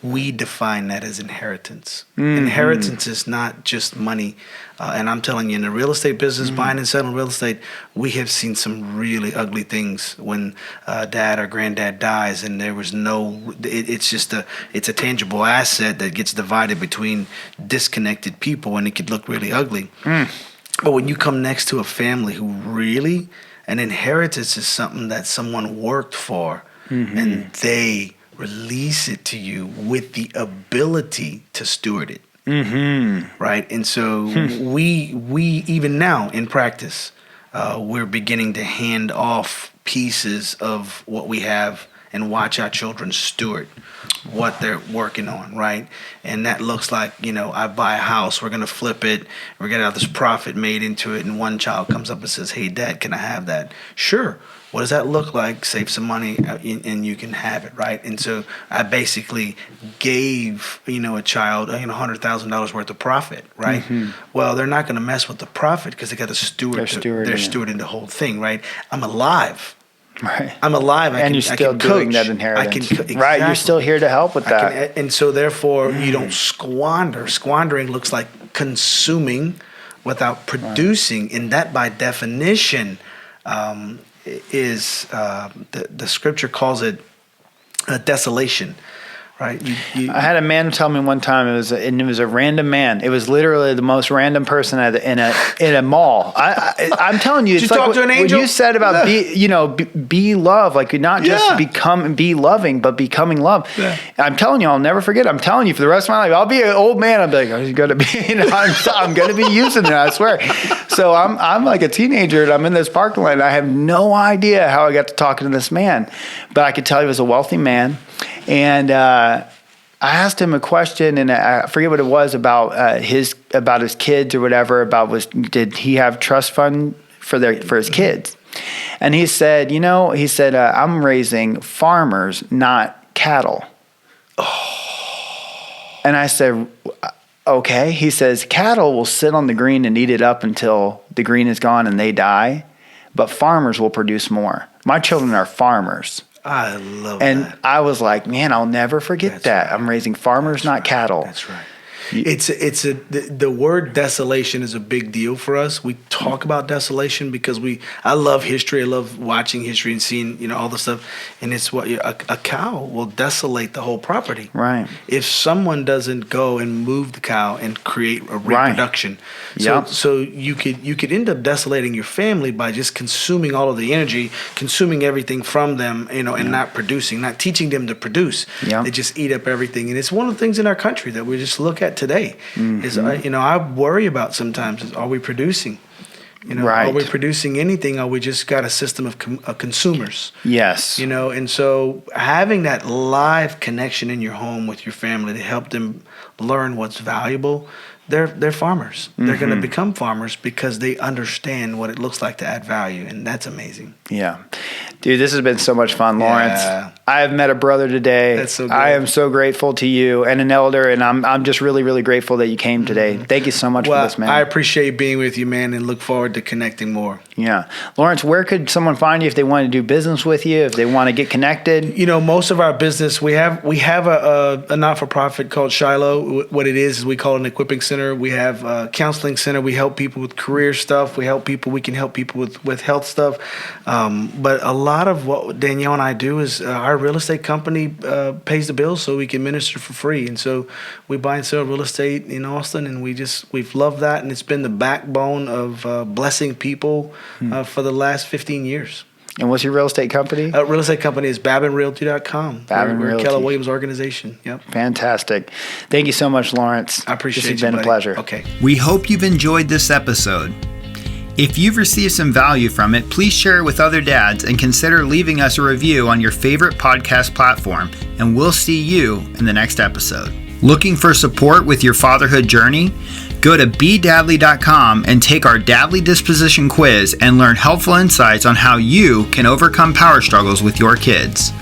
Speaker 4: We define that as inheritance. Mm-hmm. Inheritance is not just money. And I'm telling you, in the real estate business, buying and selling real estate, we have seen some really ugly things when dad or granddad dies, and there was it's a tangible asset that gets divided between disconnected people, and it could look really ugly. But when you come next to a family who really, an inheritance is something that someone worked for, and they release it to you with the ability to steward it. Right? And so we even now in practice, we're beginning to hand off pieces of what we have and watch our children steward what they're working on, right? And that looks like, I buy a house, we're going to flip it, we're going to have this profit made into it, and one child comes up and says, hey, Dad, can I have that? Sure. What does that look like? Save some money and you can have it, right? And so I basically gave, a child, $100,000 worth of profit, right? Well, they're not going to mess with the profit because they got to steward. They're stewarding the whole thing, right? I'm alive.
Speaker 3: Right.
Speaker 4: I'm alive.
Speaker 3: You're still doing that inheritance.
Speaker 4: Exactly.
Speaker 3: Right. You're still here to help with that.
Speaker 4: And so therefore you don't squander. Squandering looks like consuming without producing. And that by definition is the scripture calls it desolation. Right.
Speaker 3: I had a man tell me one time it was a random man. It was literally the most random person in a mall. I'm telling you, it's like what you said about be love, like not just be loving, but becoming love. Yeah. I'm telling you, I'll never forget. I'm telling you, for the rest of my life, I'll be an old man. I'm like, I'm gonna be, I'm gonna be using it. I swear. So I'm like a teenager, and I'm in this parking lot. And I have no idea how I got to talking to this man, but I could tell he was a wealthy man. And I asked him a question, and I forget what it was about his kids or whatever. Did he have trust fund for his kids? And he said, I'm raising farmers, not cattle. And I said, okay. He says, cattle will sit on the green and eat it up until the green is gone and they die, but farmers will produce more. My children are farmers.
Speaker 4: I love that.
Speaker 3: And I was like, man, I'll never forget that. Right. I'm raising farmers, not cattle.
Speaker 4: That's right. The word desolation is a big deal for us. We talk about desolation because I love history. I love watching history and seeing, all the stuff. And it's what a cow will desolate the whole property.
Speaker 3: Right.
Speaker 4: If someone doesn't go and move the cow and create a reproduction.
Speaker 3: Right.
Speaker 4: So you could end up desolating your family by just consuming all of the energy, consuming everything from them, and not producing, not teaching them to produce. They just eat up everything. And it's one of the things in our country that we just look at today is, I worry about sometimes is, are we producing? Are we producing anything? Or we just got a system of consumers?
Speaker 3: Yes.
Speaker 4: And so having that live connection in your home with your family to help them learn what's valuable, they're farmers. They're going to become farmers because they understand what it looks like to add value, and that's amazing.
Speaker 3: Yeah. Dude, this has been so much fun, Lawrence.
Speaker 4: Yeah.
Speaker 3: I have met a brother today.
Speaker 4: That's so good.
Speaker 3: I am so grateful to you and an elder, and I'm just really, really grateful that you came today. Thank you so much for this, man.
Speaker 4: I appreciate being with you, man, and look forward to connecting more.
Speaker 3: Yeah. Lawrence, where could someone find you if they want to do business with you, if they want to get connected?
Speaker 4: Most of our business, we have a not-for-profit called Shiloh. What it is we call it an equipping center. We have a counseling center. We help people with career stuff. We can help people with health stuff. But a lot of what Danielle and I do is our real estate company pays the bills so we can minister for free. And so we buy and sell real estate in Austin, and we've loved that. And it's been the backbone of blessing people for the last 15 years.
Speaker 3: And what's your real estate company?
Speaker 4: Real estate company is BabinRealty.com. We're a Keller Williams organization. Yep.
Speaker 3: Fantastic. Thank you so much, Lawrence.
Speaker 4: I appreciate it.
Speaker 3: This has been a pleasure.
Speaker 4: Okay.
Speaker 5: We hope you've enjoyed this episode. If you've received some value from it, please share it with other dads and consider leaving us a review on your favorite podcast platform, and we'll see you in the next episode. Looking for support with your fatherhood journey? Go to bedadly.com and take our Deadly Disposition quiz and learn helpful insights on how you can overcome power struggles with your kids.